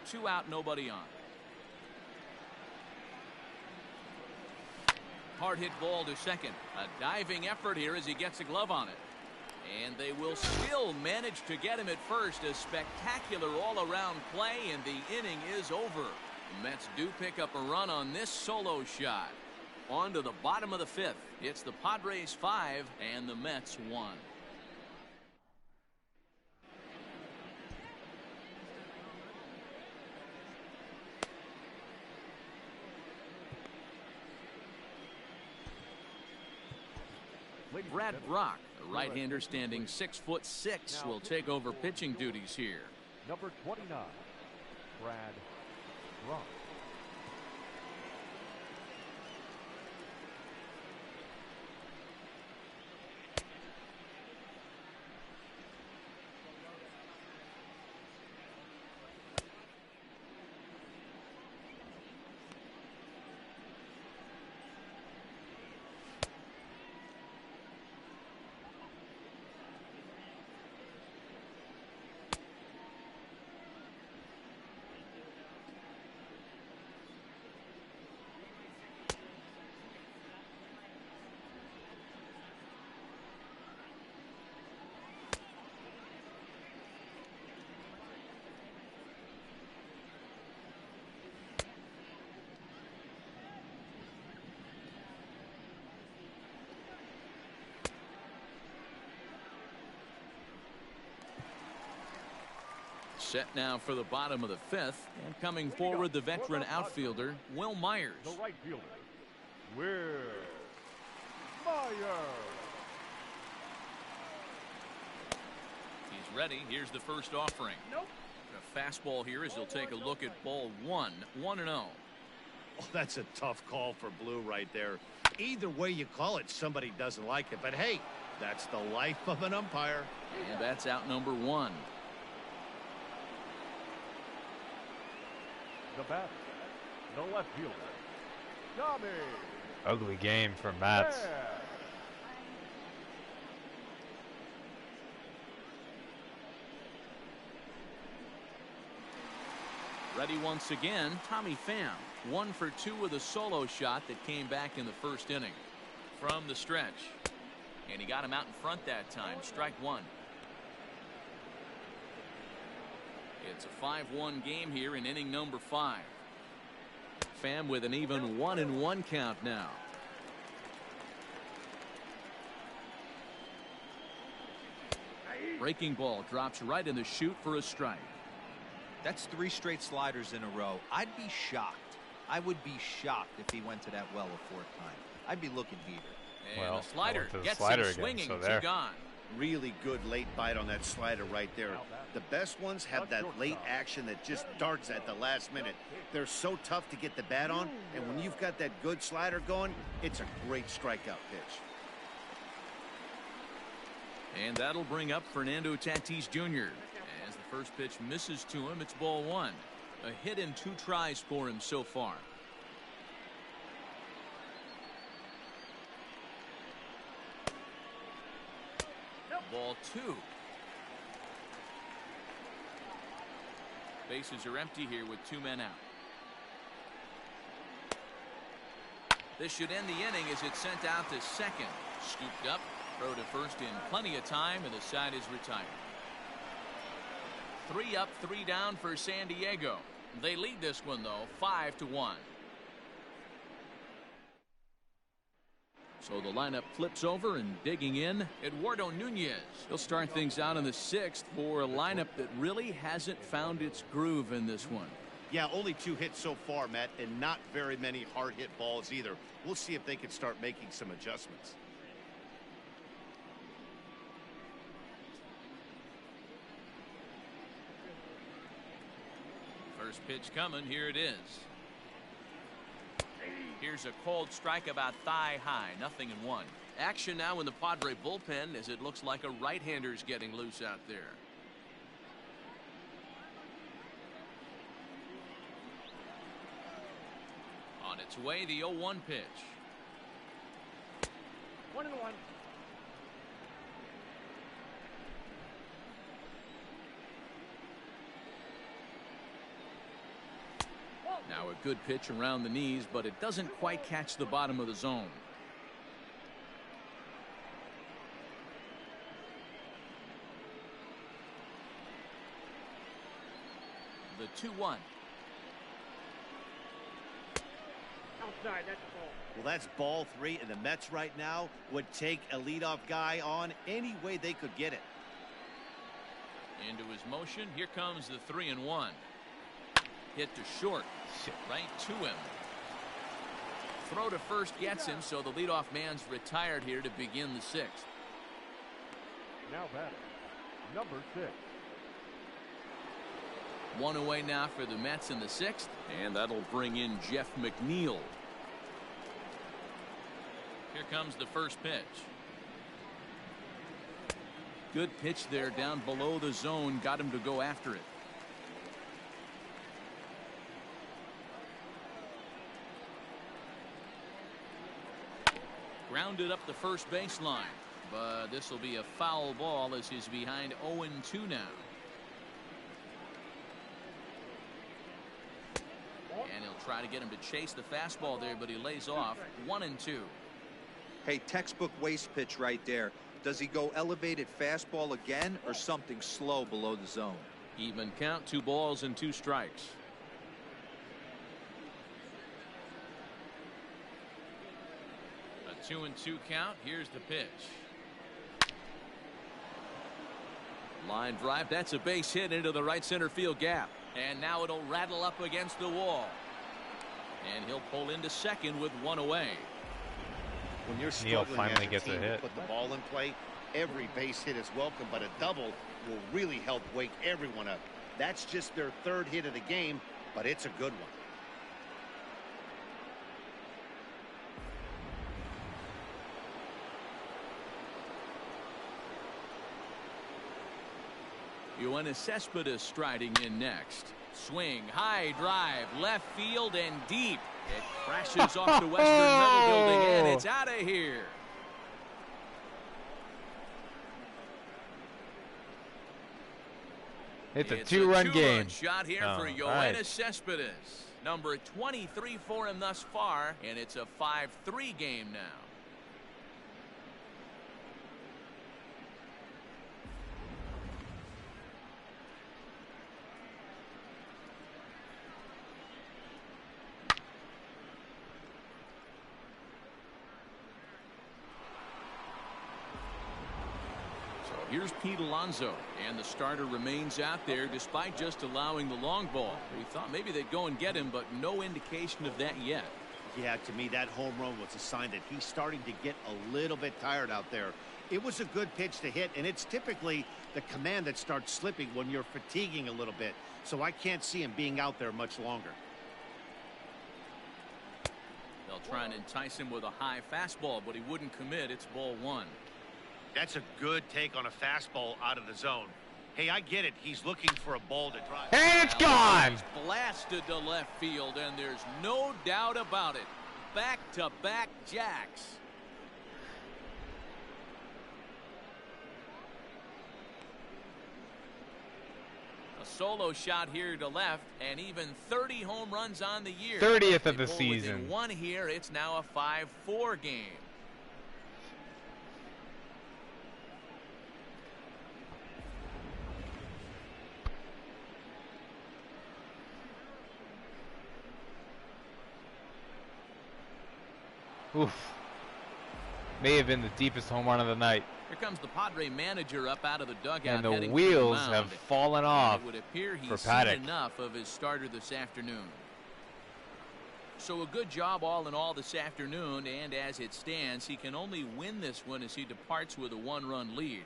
2 out, nobody on. Hard hit ball to second. A diving effort here as he gets a glove on it. And they will still manage to get him at first. A spectacular all-around play, and the inning is over. The Mets do pick up a run on this solo shot. On to the bottom of the 5th. It's the Padres 5 and the Mets 1. Brad Brock, a right-hander standing 6'6", will take over pitching duties here.
Number 29, Brad Brock.
Set now for the bottom of the 5th, and coming forward, the veteran outfielder, Will Myers.
The right fielder, Will Myers.
He's ready. Here's the first offering.
Nope.
A fastball here as he'll take a look at ball 1, 1-0.
Oh, that's a tough call for Blue right there. Either way you call it, somebody doesn't like it. But hey, that's the life of an umpire.
And that's out number 1.
The bat, the left fielder, Tommy.
Ugly game for Matz.
Yeah.
Ready once again, Tommy Pham. 1 for 2 with a solo shot that came back in the first inning. From the stretch. And he got him out in front that time. Strike 1. It's a 5-1 game here in inning number 5. Pham with an even 1-1 count now. Breaking ball drops right in the chute for a strike.
That's 3 straight sliders in a row. I'd be shocked. I would be shocked if he went to that well a 4th time. I'd be looking heater.
And
Well,
the slider
I went to the
gets
slider
him
again,
swinging.
so
2
there.
gone.
Really good late bite on that slider right there. The best ones have that late action that just darts at the last minute. They're so tough to get the bat on, and when you've got that good slider going, it's a great strikeout pitch.
And that'll bring up Fernando Tatis Jr. As the first pitch misses to him, it's ball 1. A hit in 2 tries for him so far. Ball 2. Bases are empty here with 2 men out. This should end the inning as it's sent out to second. Scooped up, throw to first in plenty of time, and the side is retired. 3 up, 3 down for San Diego. They lead this one though, 5-1. So the lineup flips over, and digging in, Eduardo Nunez. He'll start things out in the 6th for a lineup that really hasn't found its groove in this one.
Yeah, only 2 hits so far, Matt, and not very many hard hit balls either. We'll see if they can start making some adjustments.
First pitch coming. Here it is. Here's a cold strike about thigh high. 0-1.
Action now in the Padre bullpen as it looks like a right-hander's getting loose out there.
On its way, the 0-1 pitch.
1-1.
Now a good pitch around the knees, but it doesn't quite catch the bottom of the zone. The 2-1.
Outside, that's ball.
Well, that's ball 3, and the Mets right now would take a leadoff guy on any way they could get it.
Into his motion. Here comes the 3-1. Hit to short. Right to him. Throw to first gets him, so the leadoff man's retired here to begin the 6th.
Now batting, number 6.
1 away now for the Mets in the 6th, and that'll bring in Jeff McNeil. Here comes the first pitch. Good pitch there down below the zone, got him to go after it. Grounded up the first baseline, but this will be a foul ball as he's behind 0-2 now. And he'll try to get him to chase the fastball there, but he lays off. 1-2.
Hey, textbook waste pitch right there. Does he go elevated fastball again or something slow below the zone?
Even count, 2 balls and 2 strikes. A 2-2 count. Here's the pitch. Line drive. That's a base hit into the right center field gap. And now it'll rattle up against the wall. And he'll pull into second with 1 away.
When you're
Neil
struggling
finally
as a
gets a
team to
hit.
put the ball in play, every base hit is welcome, but a double will really help wake everyone up. That's just their 3rd hit of the game, but it's a good one.
Yoenis Cespedes striding in next. Swing, high drive, left field and deep. It crashes off the Western Metal Building and it's out of here.
It's a 2-run game.
Shot here for Yoenis Cespedes. Number 23 for him thus far, and it's a 5-3 game now. Here's Pete Alonso, and the starter remains out there despite just allowing the long ball. We thought maybe they'd go and get him, but no indication of that yet.
Yeah, to me, that home run was a sign that he's starting to get a little bit tired out there. It was a good pitch to hit, and it's typically the command that starts slipping when you're fatiguing a little bit. So I can't see him being out there much longer.
They'll try and entice him with a high fastball, but he wouldn't commit. It's ball 1.
That's a good take on a fastball out of the zone. Hey, I get it. He's looking for a ball to drive.
And it's gone.
It's blasted to left field, and there's no doubt about it. Back-to-back jacks. A solo shot here to left, and even 30 home runs on the year.
30th of the
They pull
season.
within 1 here. It's now a 5-4 game.
Oof. May have been the deepest home run of the night.
Here comes the Padre manager up out of the dugout.
And the
heading
wheels
to the
have
mound.
fallen off
It would appear
for
he's seen
Paddack.
enough of his starter this afternoon. So a good job all in all this afternoon, and as it stands, he can only win this one as he departs with a 1-run lead.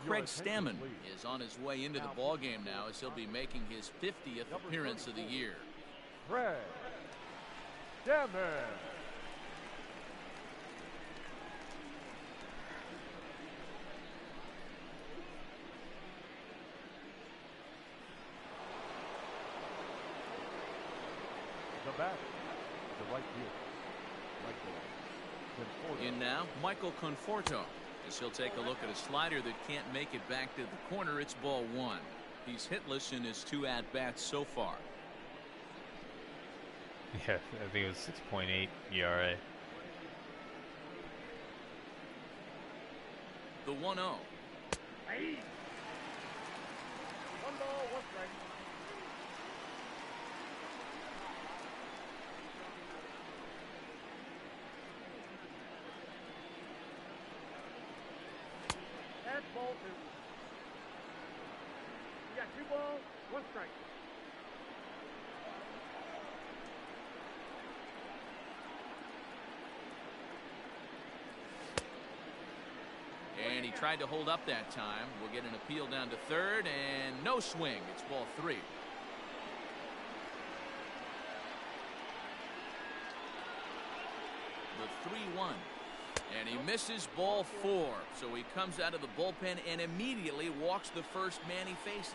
Craig Stammen is on his way into the ballgame now as he'll be making his 50th appearance of the year.
Craig Stammen. The batter, the right fielder,
In now, Michael Conforto, as he'll take a look at a slider that can't make it back to the corner. It's ball one. He's hitless in his 2 at-bats so far.
Yeah, I think it was 6.8 ERA.
The 1-0.
Hey. 1 ball, 1 strike. That's ball 2. You got 2 balls, 1 strike.
And he tried to hold up that time. We'll get an appeal down to third, and no swing. It's ball 3. The 3-1. And he misses ball 4. So he comes out of the bullpen and immediately walks the first man he faces.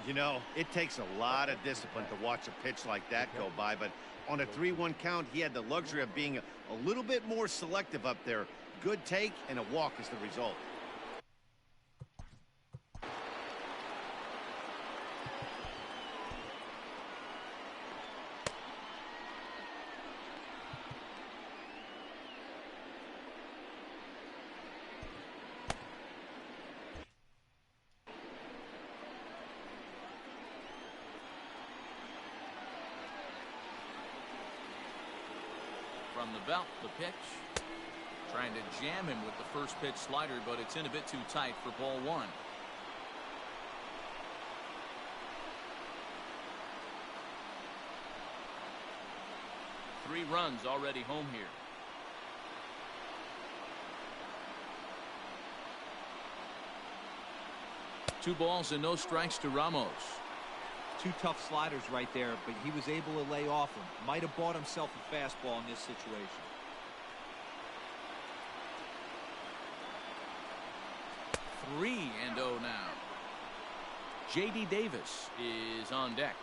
You know, it takes a lot of discipline to watch a pitch like that go by, but on a 3-1 count, he had the luxury of being a little bit more selective up there. Good take, and a walk is the result.
From the belt, the pitch. Trying to jam him with the first pitch slider, but it's in a bit too tight for ball 1. Three runs already home here. Two balls and no strikes to Ramos.
2 tough sliders right there, but he was able to lay off him. Might have bought himself a fastball in this situation.
3-0 now. J.D. Davis is on deck.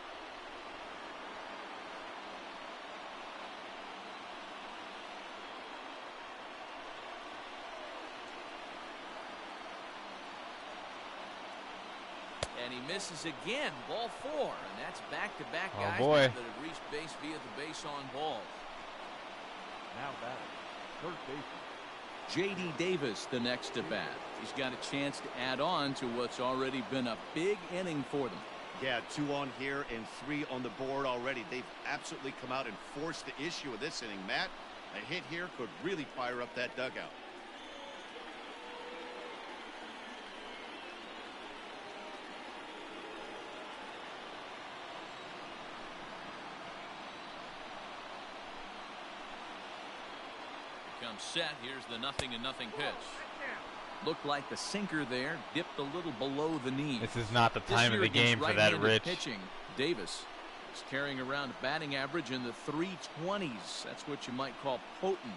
And he misses again. Ball 4. And that's back-to-back guys
boy.
that have reached base via the base on balls.
now batting, third baseman.
J.D. Davis the next to bat. He's got a chance to add on to what's already been a big inning for them.
Yeah, 2 on here and 3 on the board already. They've absolutely come out and forced the issue of this inning. Matt, a hit here could really fire up that dugout.
Comes set. Here's the 0-0 pitch. Looked like the sinker there dipped a little below the knee.
This is not the time of the game for that Rich.
Pitching. Davis is carrying around a batting average in the 320s. That's what you might call potent.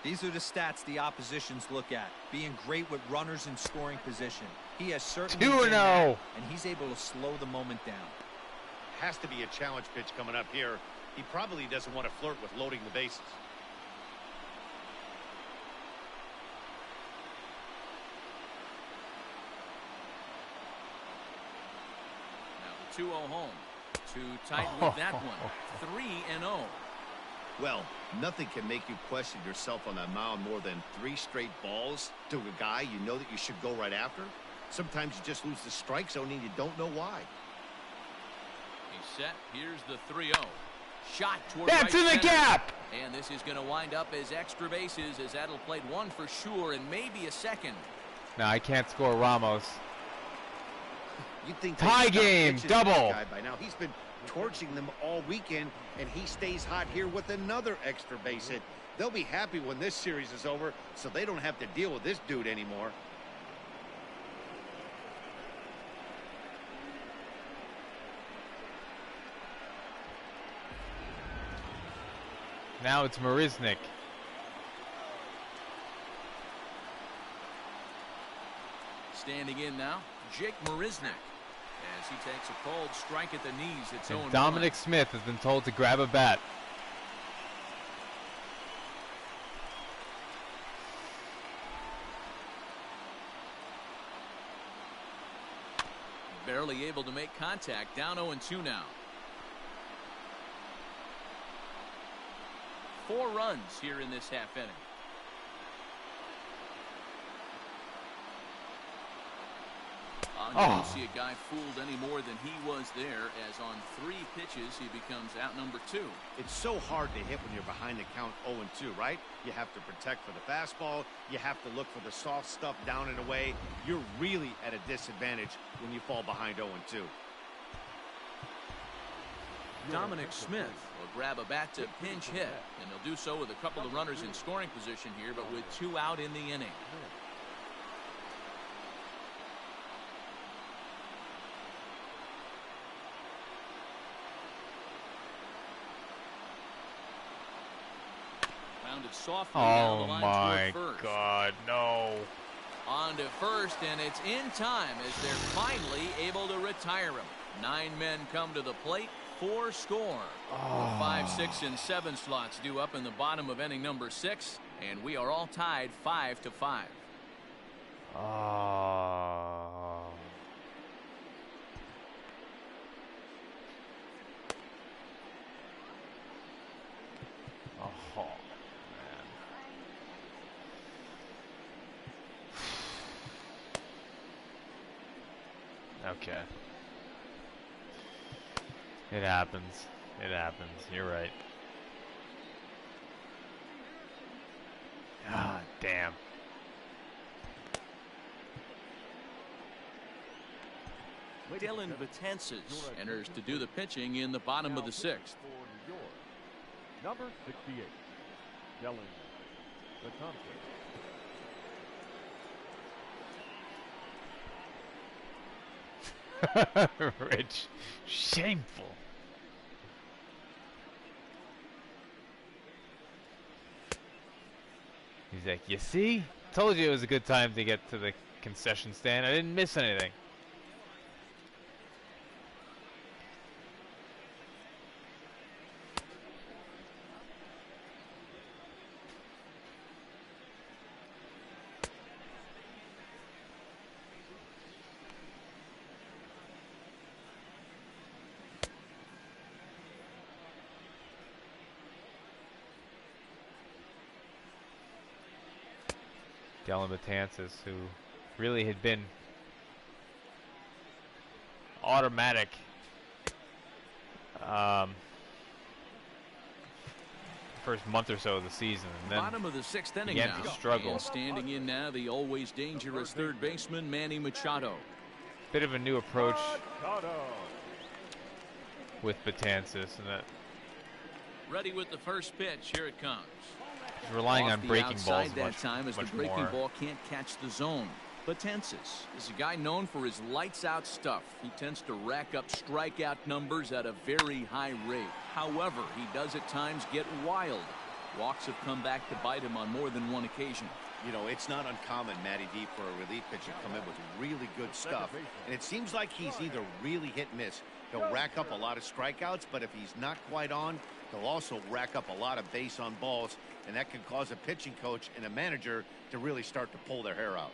These are the stats the oppositions look at. Being great with runners in scoring position. He has certainly
2-0,
and he's able to slow the moment down.
Has to be a challenge pitch coming up here. He probably doesn't want to flirt with loading the bases.
Now the 2-0 home. Too tight with that one. 3-0.
Well, nothing can make you question yourself on that mound more than 3 straight balls to a guy you know that you should go right after. Sometimes you just lose the strike zone and you don't know why.
He's set. Here's the 3-0. Shot toward
That's
right
in the
center.
gap.
And this is going to wind up as extra bases, as that'll play one for sure and maybe a second.
No, I can't score Ramos.
You'd think
Tie game, double.
Guy by now. He's been torching them all weekend, and he stays hot here with another extra base hit. They'll be happy when this series is over, so they don't have to deal with this dude anymore.
Now it's Marisnik.
Standing in now, Jake Marisnik. As he takes a cold strike at the knees, it's 0-1.
Dominic Smith has been told to grab a bat.
Barely able to make contact. Down 0-2 now. 4 runs here in this half inning. You don't see a guy fooled any more than he was there, as on 3 pitches he becomes out number 2.
It's so hard to hit when you're behind the count 0-2, right? You have to protect for the fastball. You have to look for the soft stuff down and away. You're really at a disadvantage when you fall behind 0-2.
Dominic Smith will grab a bat to pinch hit, and he'll do so with a couple of runners in scoring position here, but with 2 out in the inning. Rounded softly down the
Oh
line
my
toward first.
God, no.
On to first, and it's in time as they're finally able to retire him. 9 men come to the plate, 4 score. The 5, 6, and 7 slots due up in the bottom of inning number 6, and we are all tied 5-5.
Oh. Oh, man. Okay. It happens. It happens. You're right. Ah, damn.
Dylan Betances enters to do the pitching in the bottom of the 6th.
Number 68, Dylan Betances.
Rich. Shameful. He's like, you see? Told you it was a good time to get to the concession stand. I didn't miss anything. Dylan Betances, who really had been automatic first month or so of the season, and then
Bottom of the 6th inning
began
now.
to struggle.
And standing in now, the always dangerous third baseman Manny Machado.
Bit of a new approach
Machado.
with Betances, and that
Ready with the first pitch. Here it comes.
he's relying
Off
on
the
breaking
outside
balls
that
much,
time as the
much
breaking
more.
ball can't catch the zone. Betances is a guy known for his lights-out stuff. He tends to rack up strikeout numbers at a very high rate. However, he does at times get wild. Walks have come back to bite him on more than one occasion.
You know, it's not uncommon, Matty D, for a relief pitcher to come in with really good stuff. And it seems like he's either really hit and miss. He'll rack up a lot of strikeouts, but if he's not quite on, he'll also rack up a lot of base on balls. And that can cause a pitching coach and a manager to really start to pull their hair out.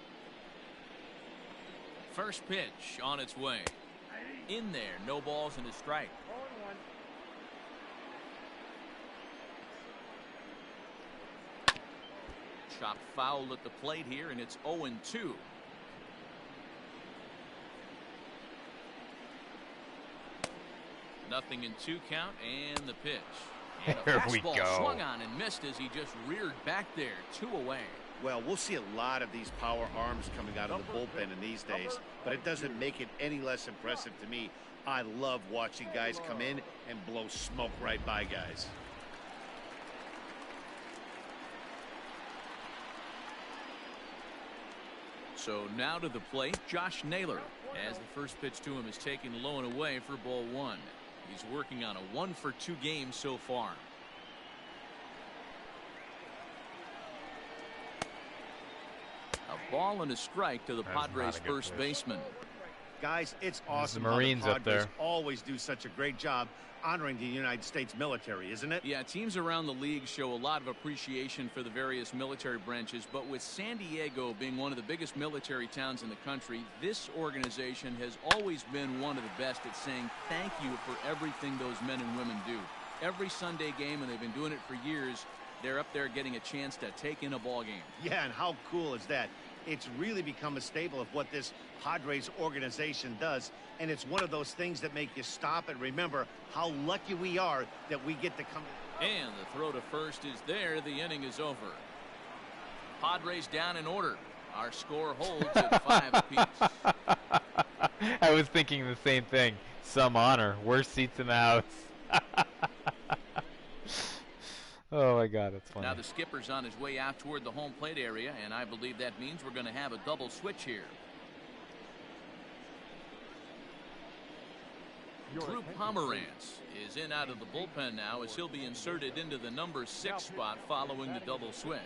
First pitch on its way. In there, no balls and a strike. Chopped foul at the plate here, and it's 0-2. Nothing in 2 count, and the pitch. And a
There we
fastball
go.
swung on and missed as he just reared back there. 2 away.
Well, we'll see a lot of these power arms coming out of the bullpen in these days, but it doesn't make it any less impressive to me. I love watching guys come in and blow smoke right by guys.
So now to the plate, Josh Naylor, as the first pitch to him is taken low and away for ball 1. He's working on a 1-for-2 game so far. Ball and a strike to the
That's not
Padres
a good
first
pitch.
baseman.
Guys, it's
the
awesome
Marines
how the
up there.
Padres always do such a great job honoring the United States military, isn't it?
Yeah, teams around the league show a lot of appreciation for the various military branches, but with San Diego being one of the biggest military towns in the country, this organization has always been one of the best at saying thank you for everything those men and women do. Every Sunday game, and they've been doing it for years, they're up there getting a chance to take in a ball game.
Yeah, and how cool is that? It's really become a staple of what this Padres organization does, and it's one of those things that make you stop and remember how lucky we are that we get to come.
And the throw to first is there. The inning is over. Padres down in order. Our score holds at 5 apiece.
I was thinking the same thing. Some honor. Worst seats in the house. Oh my God, that's funny.
Now the skipper's on his way out toward the home plate area, and I believe that means we're going to have a double switch here. Drew Pomerantz is in out of the bullpen now as he'll be inserted into the number 6 spot following the double switch.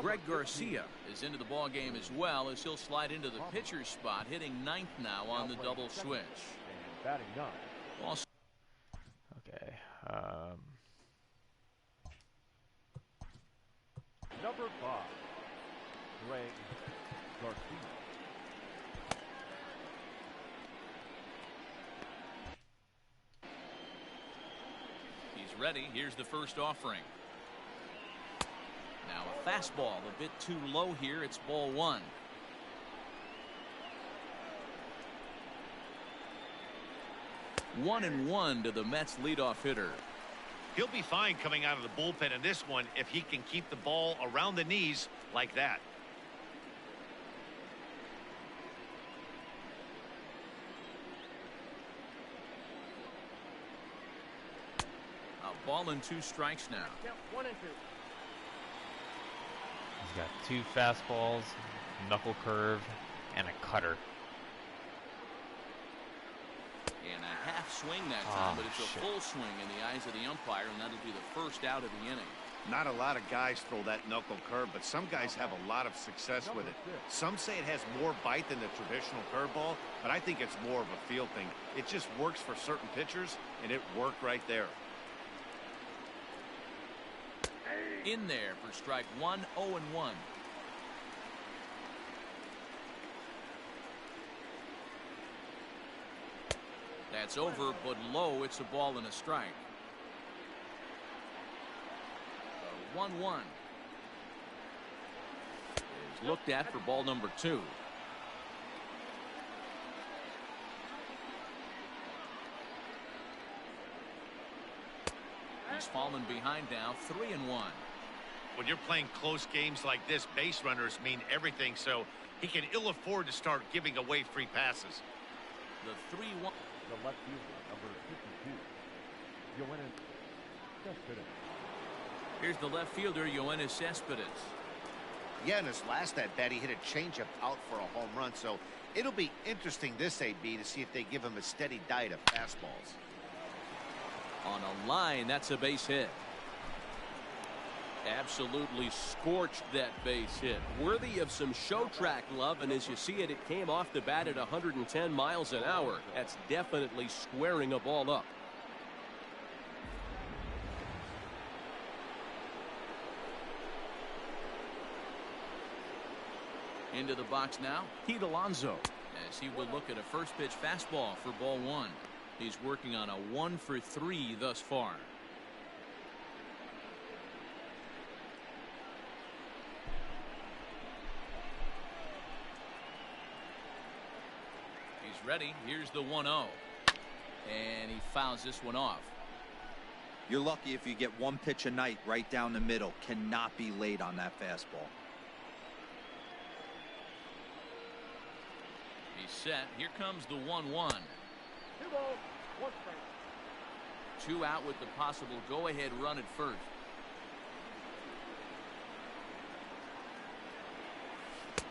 Greg Garcia is into the ball game as well as he'll slide into the pitcher's spot, hitting 9th now on the double switch.
Batting 9.
Also,
Okay.
Number 5. Greg Garcia.
he's ready. Here's the first offering. Now a fastball a bit too low here. It's ball 1. One and one to the Mets leadoff hitter.
He'll be fine coming out of the bullpen in this one if he can keep the ball around the knees like that.
A ball and 2 strikes now.
Count 1 and 2.
He's got 2 fastballs, knuckle curve, and a cutter.
And a half swing that time, but it's a full swing in the eyes of the umpire, and that'll be the first out of the inning.
Not a lot of guys throw that knuckle curve, but some guys have a lot of success with it. Some say it has more bite than the traditional curveball, but I think it's more of a feel thing. It just works for certain pitchers, and it worked right there.
In there for strike 1, 0-1. That's over, but low. It's a ball and a strike. 1-1 is looked at for ball number 2. He's fallen behind now, 3-1.
When you're playing close games like this, base runners mean everything, so he can ill afford to start giving away free passes.
The 3-1.
The left fielder, number 52. Yoenis Cespedes.
Here's the left fielder, Yoenis Cespedes.
Yeah, in his last at bat, he hit a changeup out for a home run, so it'll be interesting this AB to see if they give him a steady diet of fastballs.
On a line, that's a base hit. Absolutely scorched that base hit.
Worthy of some show track love, and as you see it, it came off the bat at 110 miles an hour. That's definitely squaring a ball up.
Into the box now, Pete Alonso, as he will look at a first pitch fastball for ball 1. He's working on a 1 for 3 thus far. He's ready. Here's the 1-0. And he fouls this one off.
You're lucky if you get one pitch a night right down the middle. Cannot be late on that fastball.
He's set. Here comes the 1-1.
2 balls, 1 strike.
2 out with the possible go-ahead run at first.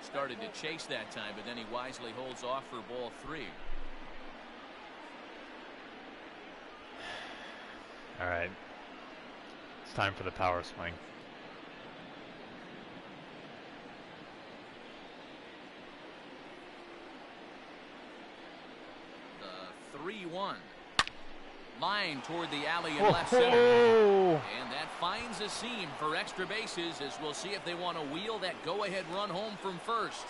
Started to chase that time, but then he wisely holds off for ball 3.
All right. It's time for the power swing.
3-1. Line toward the alley in left center. And that finds a seam for extra bases, as we'll see if they want to wheel that go-ahead run home from first.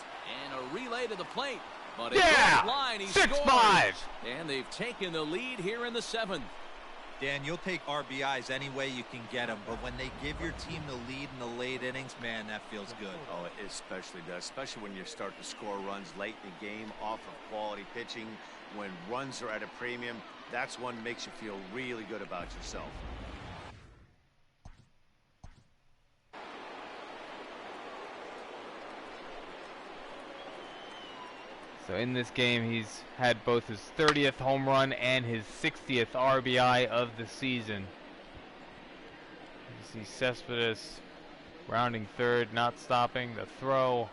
And a relay to the plate. But it goes line. He
6-5.
And they've taken the lead here in the 7th.
Dan, you'll take RBIs any way you can get them, but when they give your team the lead in the late innings, man, that feels good.
Oh, it especially does, especially when you start to score runs late in the game off of quality pitching. When runs are at a premium, that's one that makes you feel really good about yourself.
So in this game, he's had both his 30th home run and his 60th RBI of the season. You see Cespedes rounding third, not stopping the throw.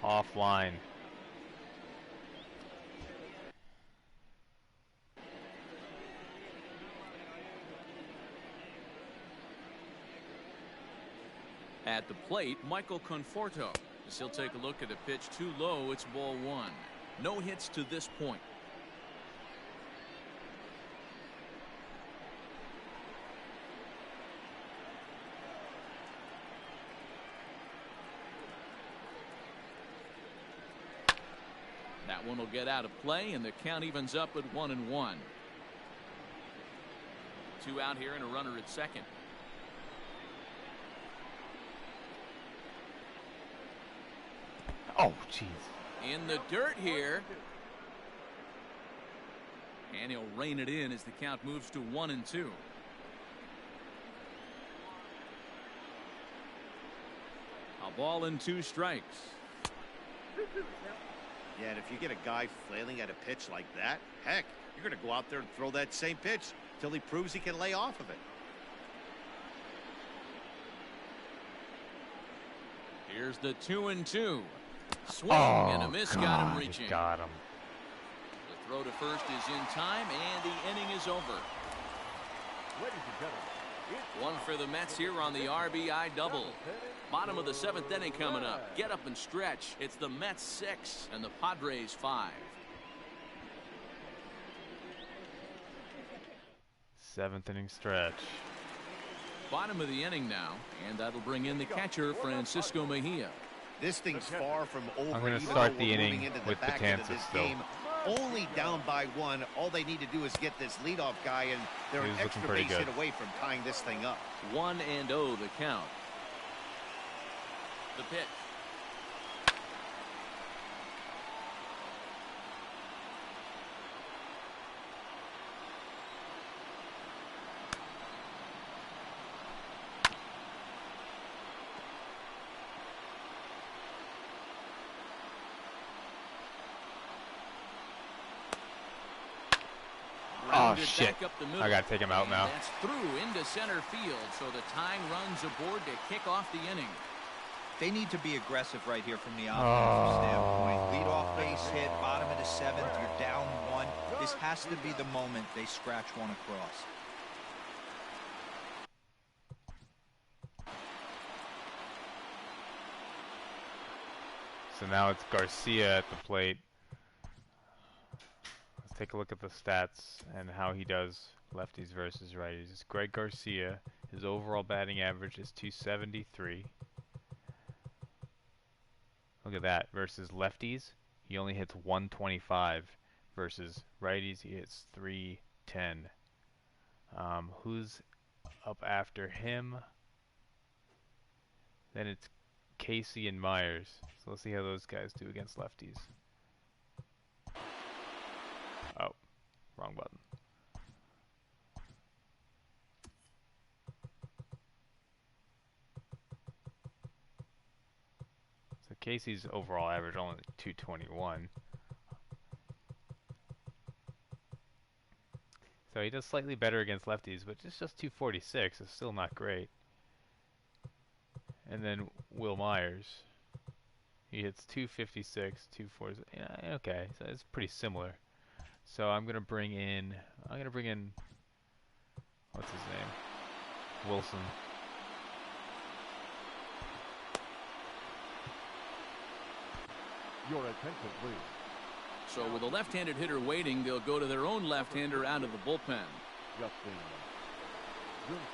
Offline.
At the plate, Michael Conforto. As he'll take a look at a pitch too low, it's ball 1. No hits to this point. That one will get out of play, and the count evens up at 1-1. 2 out here and a runner at second.
Oh, jeez.
In the dirt here. And he'll rein it in as the count moves to 1-2. A ball and 2 strikes.
Yeah, and if you get a guy flailing at a pitch like that, heck, you're going to go out there and throw that same pitch till he proves he can lay off of it.
Here's the 2-2. Swing and a miss. Got him reaching.
Got him.
The throw to first is in time, and the inning is over.
Ladies and gentlemen,
One for the Mets here on the RBI double. Bottom of the 7th inning coming up. Get up and stretch. It's the Mets 6 and the Padres 5.
7th inning stretch.
Bottom of the inning now, and that'll bring in the catcher, Francisco Mejia.
This thing's far from over.
I'm going to
even
start
though
the
we're
inning
moving into the
with
back end of
Betances
this
still.
game. Only down by 1. All they need to do is get this leadoff guy, and they're an
He's looking
extra
pretty
base hit
good.
away from tying this thing up.
1-0 the count. The pitch.
Oh,
Grounded
shit.
back up the middle.
I got to take him out
And
now.
that's through into center field, so the tying runs aboard to kick off the inning.
They need to be aggressive right here from the offensive standpoint. Lead off base hit, bottom of the 7th, you're down 1. This has to be the moment they scratch one across.
So now it's Garcia at the plate. Let's take a look at the stats and how he does lefties versus righties. It's Greg Garcia. His overall batting average is 273. Look at that. Versus lefties, he only hits 125. Versus righties, he hits 310. Who's up after him? Then it's Casey and Myers. So let's see how those guys do against lefties. Oh, wrong button. So Casey's overall average only 221. So he does slightly better against lefties, but it's just 246. It's still not great. And then Will Myers, he hits 256, 240. Yeah, okay, so it's pretty similar. So I'm gonna bring in, what's his name? Wilson.
your attention, please.
So with a left-handed hitter waiting, they'll go to their own left-hander out of the bullpen.
Justin Wilson.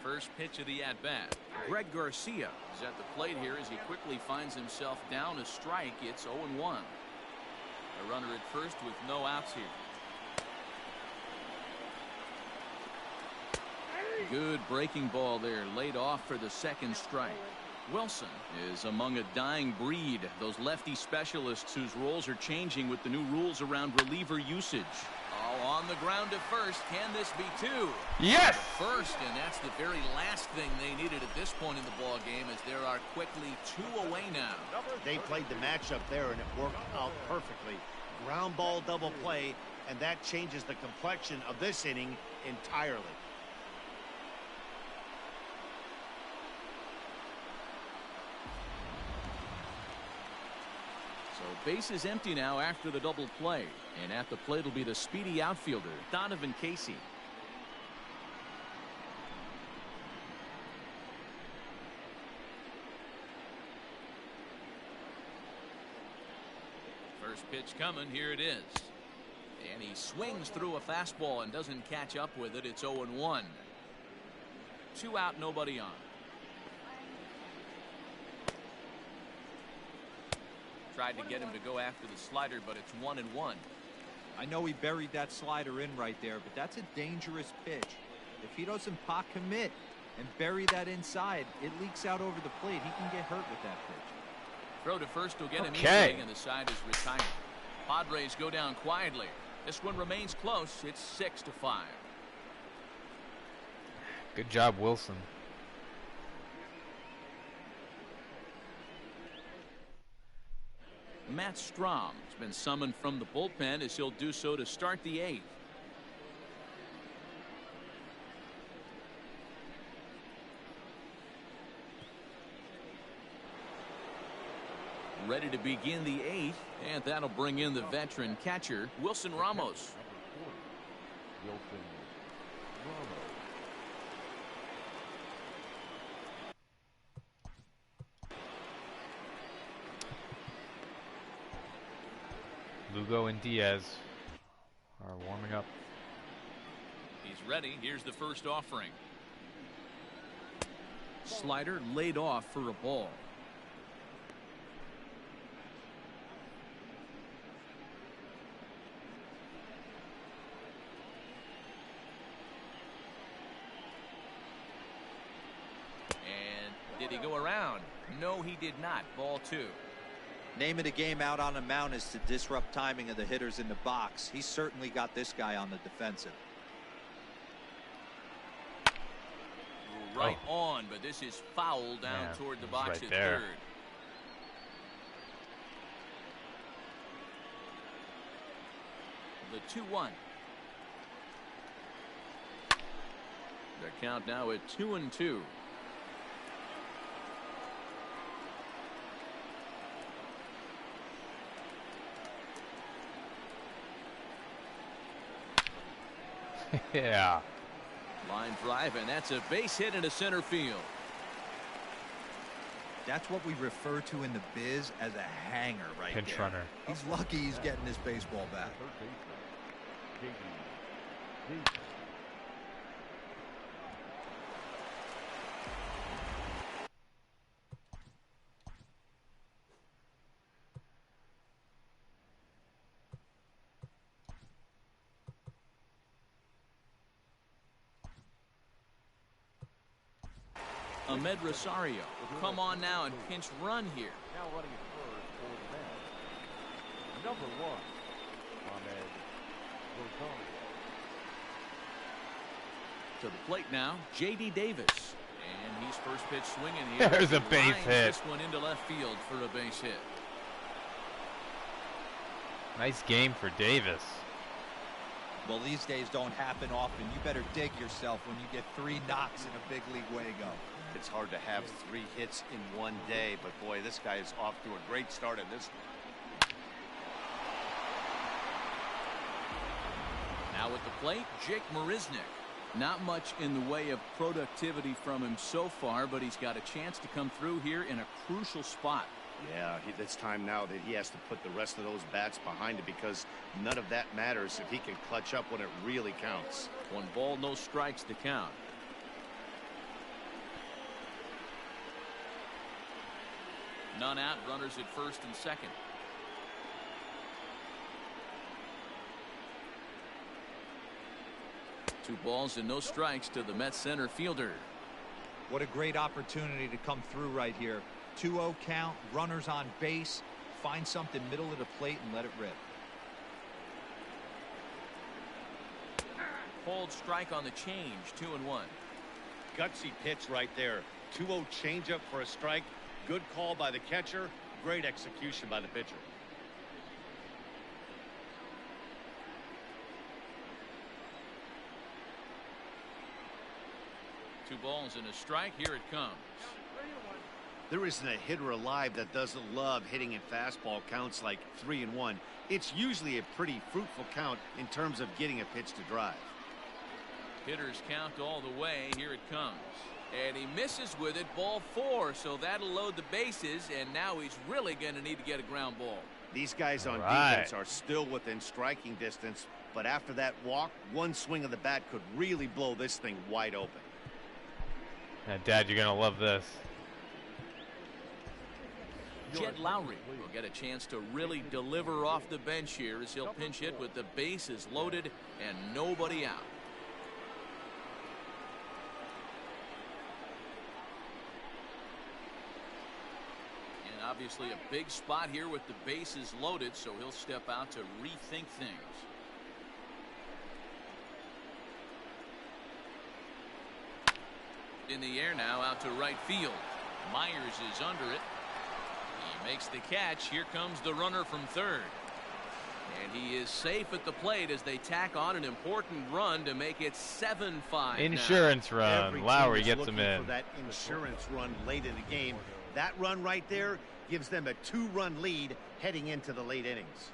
First pitch of the at-bat. Greg Garcia is at the plate here as he quickly finds himself down a strike. It's 0-1. A runner at first with no outs here. Good breaking ball there, laid off for the second strike. Wilson is among a dying breed, those lefty specialists whose roles are changing with the new rules around reliever usage. Oh, on the ground to first. Can this be two?
Yes!
First, and that's the very last thing they needed at this point in the ball game, as there are quickly two away now.
They played the matchup there, and it worked out perfectly. Ground ball double play, and that changes the complexion of this inning entirely.
So base is empty now after the double play, and at the plate will be the speedy outfielder Donovan Casey. First pitch coming, here it is, and he swings through a fastball and doesn't catch up with it. It's 0-1. 2 out, nobody on. Tried to get him to go after the slider, but it's 1-1.
I know he buried that slider in right there, but that's a dangerous pitch. If he doesn't pot commit and bury that inside, it leaks out over the plate. He can get hurt with that pitch.
Throw to first will get him easily, and the side is retired. Padres go down quietly. This one remains close. It's 6-5.
Good job, Wilson.
Matz has been summoned from the bullpen, as he'll do so to start the 8th. Ready to begin the 8th, and that'll bring in the veteran catcher, Wilson Ramos.
Wilson Ramos.
Lugo and Diaz are warming up.
He's ready. Here's the first offering. Slider laid off for a ball. And did he go around? No, he did not. Ball 2.
Name of the game out on the mound is to disrupt timing of the hitters in the box. He certainly got this guy on the defensive.
Right on, but this is foul down toward the box
right
at
there.
third. The 2-1. Their count now at 2-2.
Yeah.
Line drive, and that's a base hit into center field.
That's what we refer to in the biz as a hanger right
Pinch
there.
runner.
He's lucky he's getting this baseball back.
Ahmed Rosario will come on now and pinch run here.
Now running at first for the Mets. Number 1, Ahmed Rosario.
To the plate now, J.D. Davis. And he's first pitch swinging here.
There's a base hit.
This one into left field for a base hit.
Nice game for Davis.
Well, these days don't happen often. You better dig yourself when you get 3 knocks in a big league Wago.
It's hard to have 3 hits in one day, but boy, this guy is off to a great start in this one.
Now at the plate, Jake Marisnick. Not much in the way of productivity from him so far, but he's got a chance to come through here in a crucial spot.
Yeah, it's time now that he has to put the rest of those bats behind him, because none of that matters if he can clutch up when it really counts.
1 ball, no strikes to count. None out, runners at first and second. Two balls and no strikes to the Mets center fielder.
What a great opportunity to come through right here. 2-0 count, runners on base. Find something middle of the plate and let it rip.
Hold strike on the change, 2-1.
Gutsy pitch right there. 2-0 changeup for a strike. Good call by the catcher. Great execution by the pitcher.
Two balls and a strike. Here it comes.
There isn't a hitter alive that doesn't love hitting in fastball counts like 3-1. It's usually a pretty fruitful count in terms of getting a pitch to drive.
Hitters count all the way. Here it comes. And he misses with it. Ball 4. So that'll load the bases. And now he's really going to need to get a ground ball.
These guys on defense are still within striking distance. But after that walk, one swing of the bat could really blow this thing wide open.
Now, Dad, you're going to love this.
Jed Lowry will get a chance to really deliver off the bench here as he'll pinch hit with the bases loaded and nobody out. And obviously a big spot here with the bases loaded, so he'll step out to rethink things. In the air now, out to right field. Myers is under it. He makes the catch. Here comes the runner from third. And he is safe at the plate as they tack on an important run to make it 7-5.
Insurance run.
Every
Lowry
team is
gets him
looking
in.
for that insurance run late in the game. That run right there gives them a 2-run lead heading into the late innings.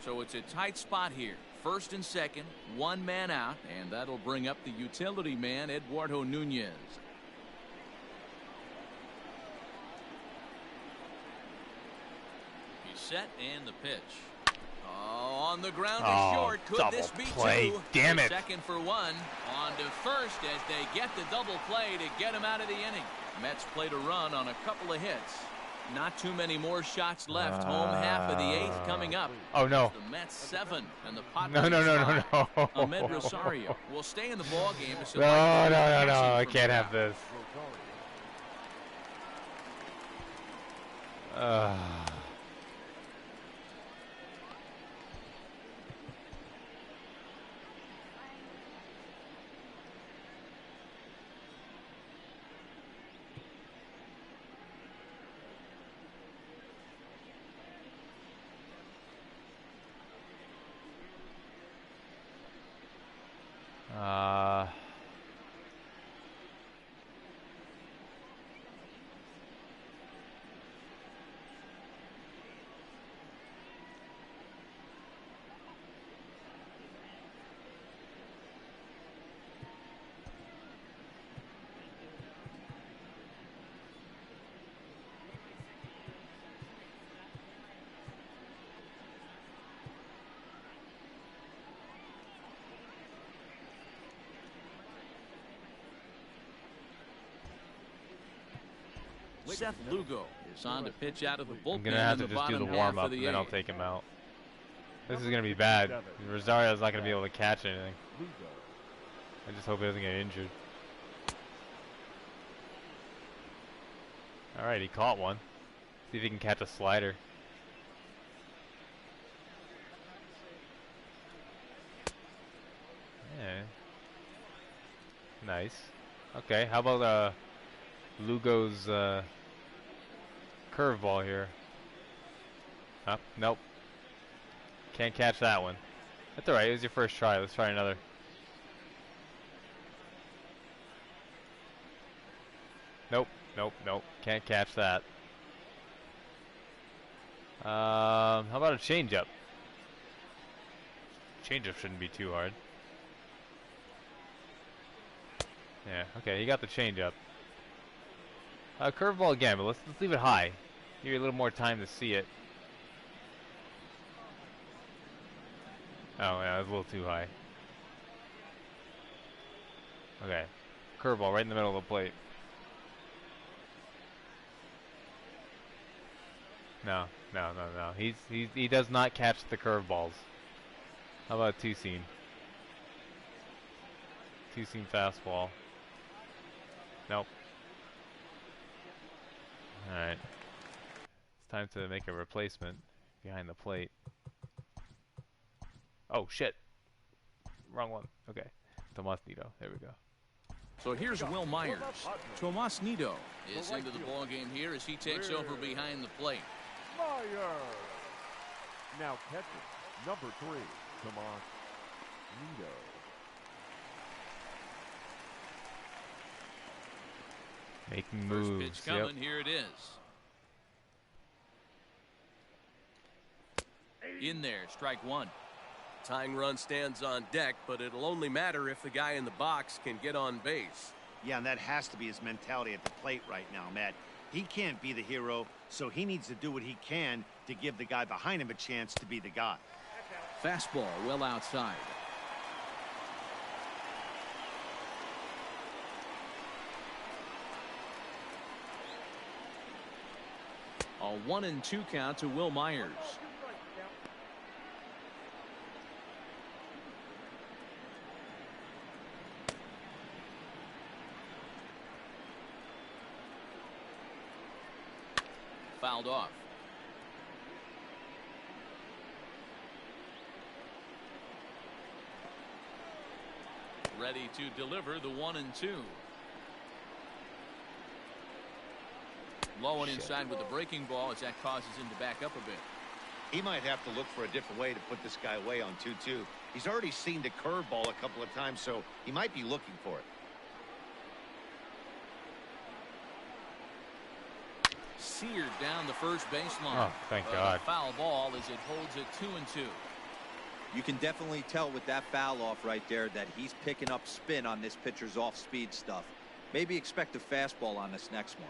So it's a tight spot here. First and second, 1 man out, and that'll bring up the utility man, Eduardo Nunez. He's set, and the pitch. Oh, on the ground to short. Could this be
play.
2?
Damn it.
Second for 1. On to first as they get the double play to get him out of the inning. Mets played a run on a couple of hits. Not too many more shots left. Home half of the 8th coming up.
Oh, no.
The Mets 7 and the Padres
No.
Ahmed Rosario will stay in the ball game.
No. I can't have this.
Seth Lugo is on to pitch out of the bullpen.
I'm going to have to just do the warm-up, and then I'll take him out. This is going to be bad. Rosario's not going to be able to catch anything. I just hope he doesn't get injured. All right, he caught one. See if he can catch a slider. Yeah. Nice. Okay, how about Lugo's curveball here? Huh? Nope. Can't catch that one. That's alright, it was your first try. Let's try another. Nope, nope, nope. Can't catch that. How about a changeup? Changeup shouldn't be too hard. Yeah, okay, he got the changeup. Curveball again, but let's leave it high. Give you a little more time to see it. Oh, yeah, it was a little too high. Okay. Curveball right in the middle of the plate. No, no, no, no. He does not catch the curveballs. How about a two-seam? Two-seam fastball. Nope. Alright. It's time to make a replacement behind the plate. Oh, shit. Wrong one. Okay. Tomasnito. There we go.
So here's Will Myers. Tomas Nido is into the ballgame here as he takes over behind the plate.
Myers. Now catcher, number 3, Tomas Nido.
Making moves.
First pitch coming. Here it is. In there, strike one.
Tying run stands on deck, but it'll only matter if the guy in the box can get on base.
Yeah, and that has to be his mentality at the plate right now, Matt. He can't be the hero, so he needs to do what he can to give the guy behind him a chance to be the guy.
Fastball well outside. A 1-2 count to Will Myers. Fouled off. Ready to deliver the 1-2. Low and inside with the breaking ball as that causes him to back up a bit.
He might have to look for a different way to put this guy away on 2-2. He's already seen the curveball a couple of times, so he might be looking for it.
Seared down the first baseline.
Oh, thank God.
A foul ball as it holds it 2-2.
You can definitely tell with that foul off right there that he's picking up spin on this pitcher's off-speed stuff. Maybe expect a fastball on this next one.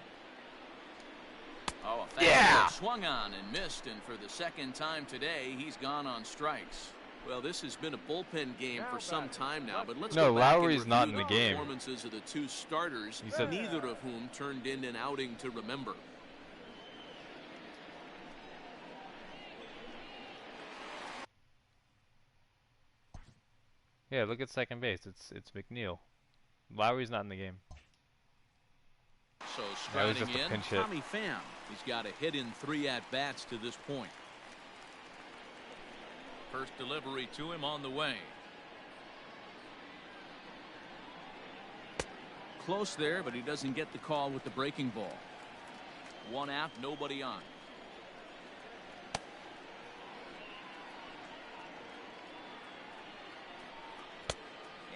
Oh, a fastball swung on and missed, and for the second time today, he's gone on strikes. Well, this has been a bullpen game for some time now, but let's go back
Lowry's
and
not
review
in
the
the game.
performances of the two starters, neither of whom turned in an outing to remember.
Yeah, look at second base. It's McNeil. Lowry's not in the game.
So
That was
striding
just a
in,
pinch hit.
Tommy Pham. He's got a hit in 3 at-bats to this point. First delivery to him on the way. Close there, but he doesn't get the call with the breaking ball. 1 out, nobody on.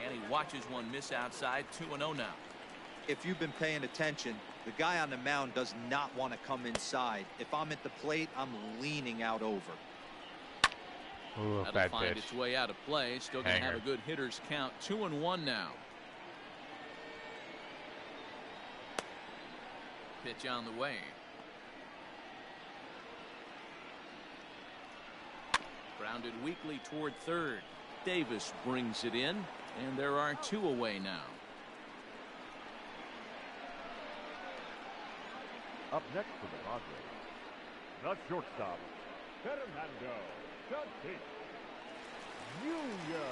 And he watches one miss outside. 2-0 now.
If you've been paying attention, the guy on the mound does not want to come inside. If I'm at the plate, I'm leaning out over.
Ooh,
That'll
bad
find
pitch.
its way out of play. Still going to have a good hitter's count. 2-1 now. Pitch on the way. Grounded weakly toward third. Davis brings it in, and there are 2 away now.
Up next for the Padres, the shortstop, Fernando Tatis Jr.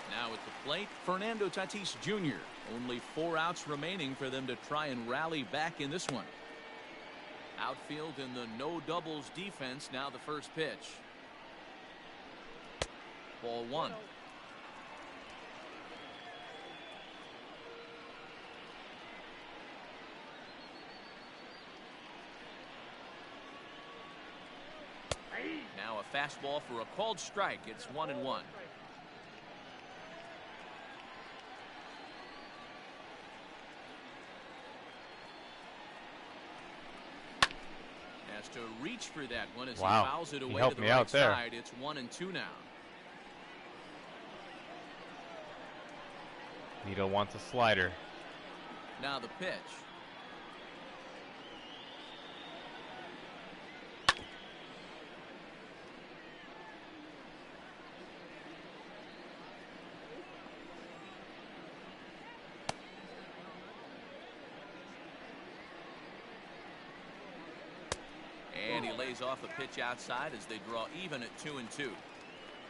Now at the plate, Fernando Tatis Jr. Only 4 outs remaining for them to try and rally back in this one. Outfield in the no doubles defense. Now the first pitch. Ball 1. Now a fastball for a called strike. It's 1-1. Has to reach for that one as he fouls it away to the right side. It's 1-2 now.
Nito wants a slider.
Now the pitch. And he lays off a pitch outside as they draw even at 2-2.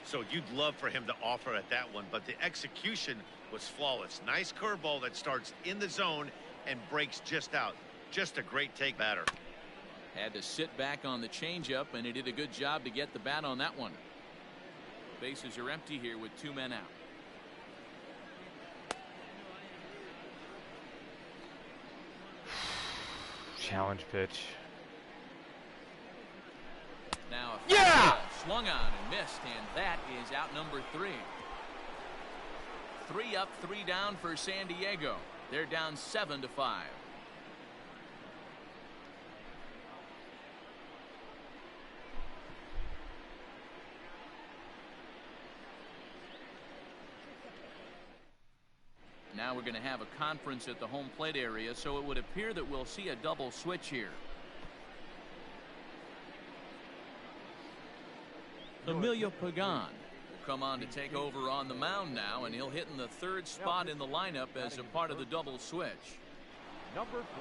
So you'd love for him to offer at that one, but the execution was flawless. Nice curveball that starts in the zone and breaks just out. Just a great take batter.
Had to sit back on the changeup, and he did a good job to get the bat on that one. Bases are empty here with 2 men out.
Challenge pitch.
Now a fastball swung on and missed, and that is out number 3. 3 up, 3 down for San Diego. They're down 7-5. Now we're going to have a conference at the home plate area, so it would appear that we'll see a double switch here. Emilio Pagan will come on to take over on the mound now, and he'll hit in the 3rd spot in the lineup as a part of the double switch.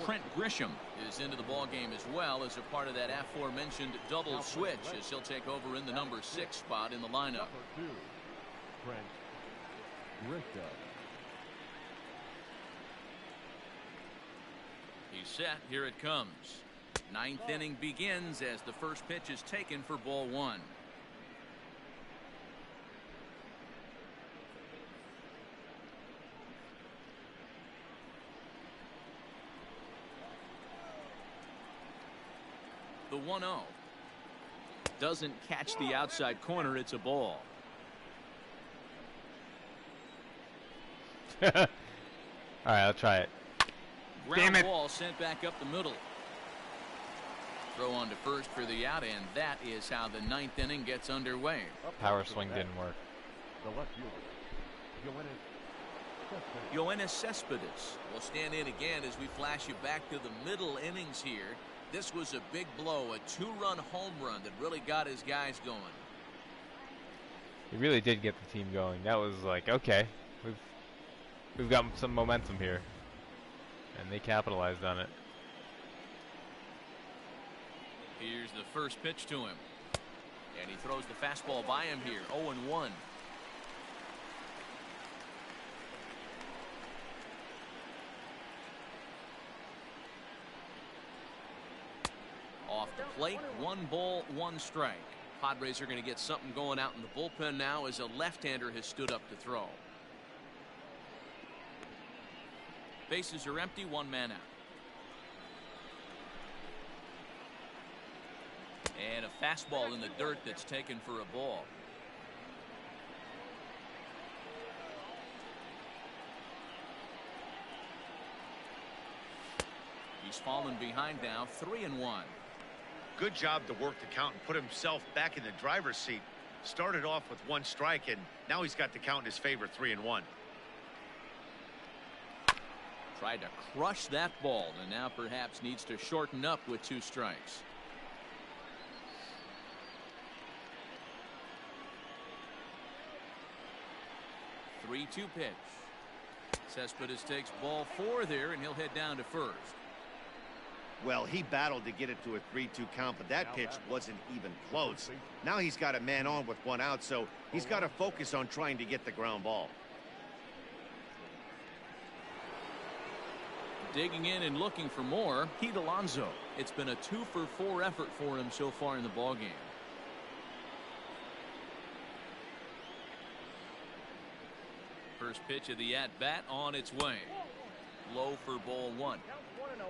Trent Grisham is into the ball game as well as a part of that aforementioned double switch as he'll take over in the number 6 spot in the lineup. He's set. Here it comes. 9th inning begins as the first pitch is taken for ball 1. The 1-0 doesn't catch the outside corner. It's a ball.
All right, I'll try it.
Ground ball sent back up the middle. Throw on to first for the out, and that is how the 9th inning gets underway.
Power swing didn't work.
The left fielder,
Yoenis Cespedes will stand in again as we flash you back to the middle innings here. This was a big blow, a 2-run home run that really got his guys going.
He really did get the team going. That was like, okay, we've got some momentum here, and they capitalized on it.
Here's the first pitch to him, and he throws the fastball by him here. 0-1. Off the plate, 1 ball, 1 strike. Padres are going to get something going out in the bullpen now as a left-hander has stood up to throw. Bases are empty, 1 man out. And a fastball in the dirt that's taken for a ball. He's fallen behind now, 3-1.
Good job to work the count and put himself back in the driver's seat. Started off with 1 strike, and now he's got the count in his favor, 3-1.
Tried to crush that ball, and now perhaps needs to shorten up with 2 strikes. The 3-2 pitch. Cespedes takes ball 4 there, and he'll head down to first.
Well, he battled to get it to a 3-2 count, but that pitch wasn't even close. Now he's got a man on with 1 out, so he's got to focus on trying to get the ground ball.
Digging in and looking for more, Pete Alonso. It's been a 2-for-4 effort for him so far in the ballgame. First pitch of the at-bat on its way. Low for ball 1.
Count 1-0.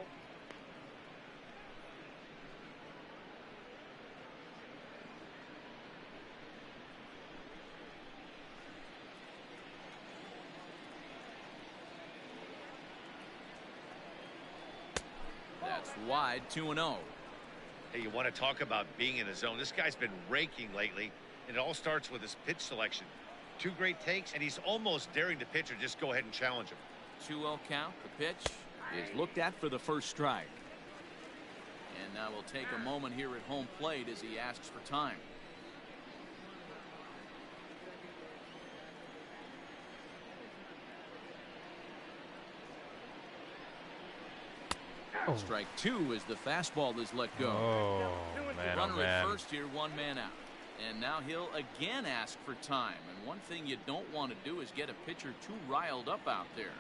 That's wide, 2-0.
Hey, you want to talk about being in the zone? This guy's been raking lately, and it all starts with his pitch selection. 2 great takes, and he's almost daring the pitcher just go ahead and challenge him.
2-0 count. The pitch is looked at for the first strike. And now we'll take a moment here at home plate as he asks for time. Strike 2 as the fastball is let go.
Oh, man,
Runner
oh, man.
at first here, 1 man out. And now he'll again ask for time. And one thing you don't want to do is get a pitcher too riled up out there.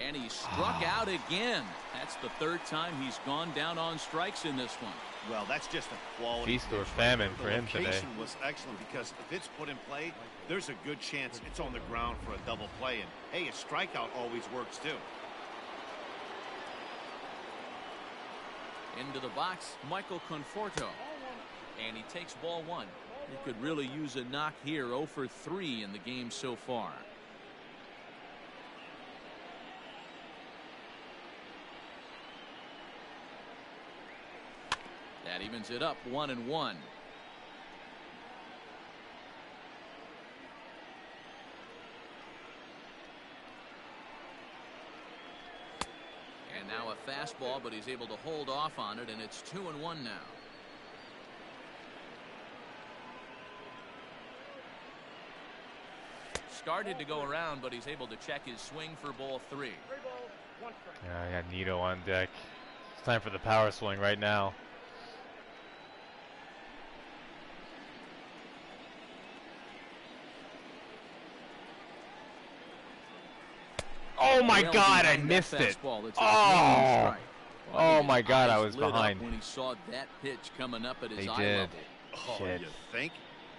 And he struck out again. That's the 3rd time he's gone down on strikes in this one.
Well, that's just a quality.
Feast or famine for him
The
today.
location was excellent because if it's put in play, there's a good chance it's on the ground for a double play. And hey, a strikeout always works too.
Into the box, Michael Conforto. And he takes ball 1. He could really use a knock here. 0 for 3 in the game so far. That evens it up, 1-1. And now a fastball, but he's able to hold off on it, and it's 2-1 now. Started to go around, but he's able to check his swing for ball 3.
3 balls, 1 strike.
Yeah, I got Nito on deck. It's time for the power swing right now. Oh my
Well
God, I
behind that
missed it.
fastball. It's a
Oh.
swinging strike.
Oh
His
my God, I
eyes
was
lit up
behind.
when he saw that pitch coming up at his
They
eye
did.
level.
Oh,
Shit.
you think?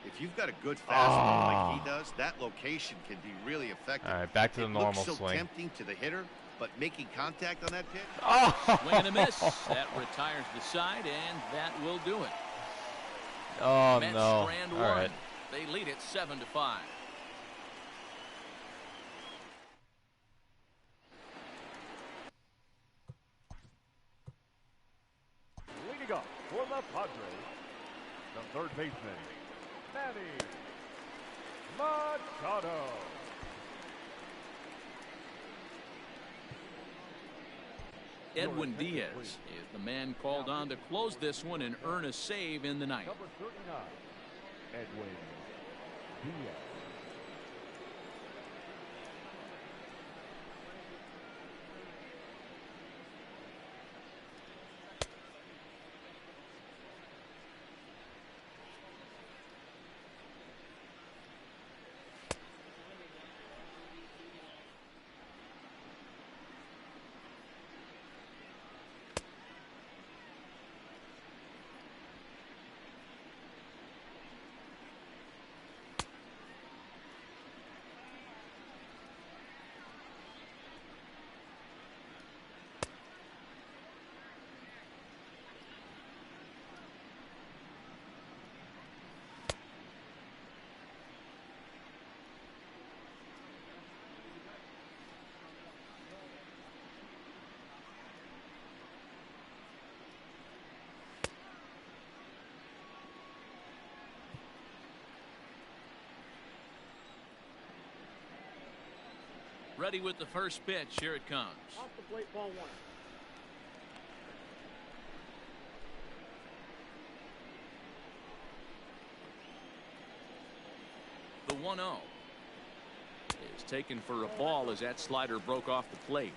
If you've got a good fastball like he does, that location can be really effective.
All right, back to the
It
normal
looks so
swing.
tempting to the hitter, but making contact on that pitch.
Oh.
Swing and a miss. That retires the side, and that will do it.
Oh
Mets
no.
strand
All
1.
right.
They lead it 7-5.
Leading up for the Padres, the 3rd baseman, Manny Machado.
Edwin Diaz is the man called on to close this one and earn a save in the ninth.
Number 39, Edwin Diaz.
Ready with the first pitch. Here it comes.
Off the plate, ball 1.
The 1-0 is taken for a ball as that slider broke off the plate.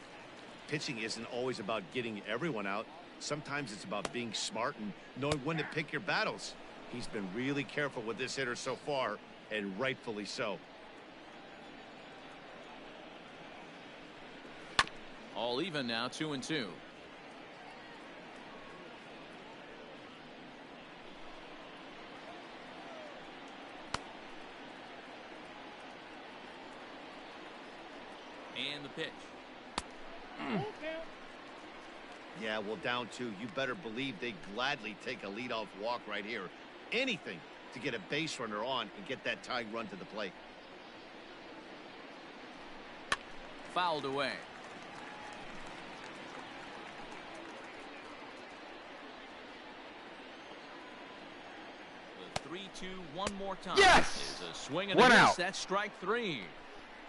Pitching isn't always about getting everyone out. Sometimes it's about being smart and knowing when to pick your battles. He's been really careful with this hitter so far, and rightfully so.
All even now, 2-2. And the pitch.
Yeah, well, down 2. You better believe they gladly take a leadoff walk right here. Anything to get a base runner on and get that tying run to the plate.
Fouled away. The 3-2 one more time.
Yes!
Is a swing and
One
a miss.
out.
That's strike 3.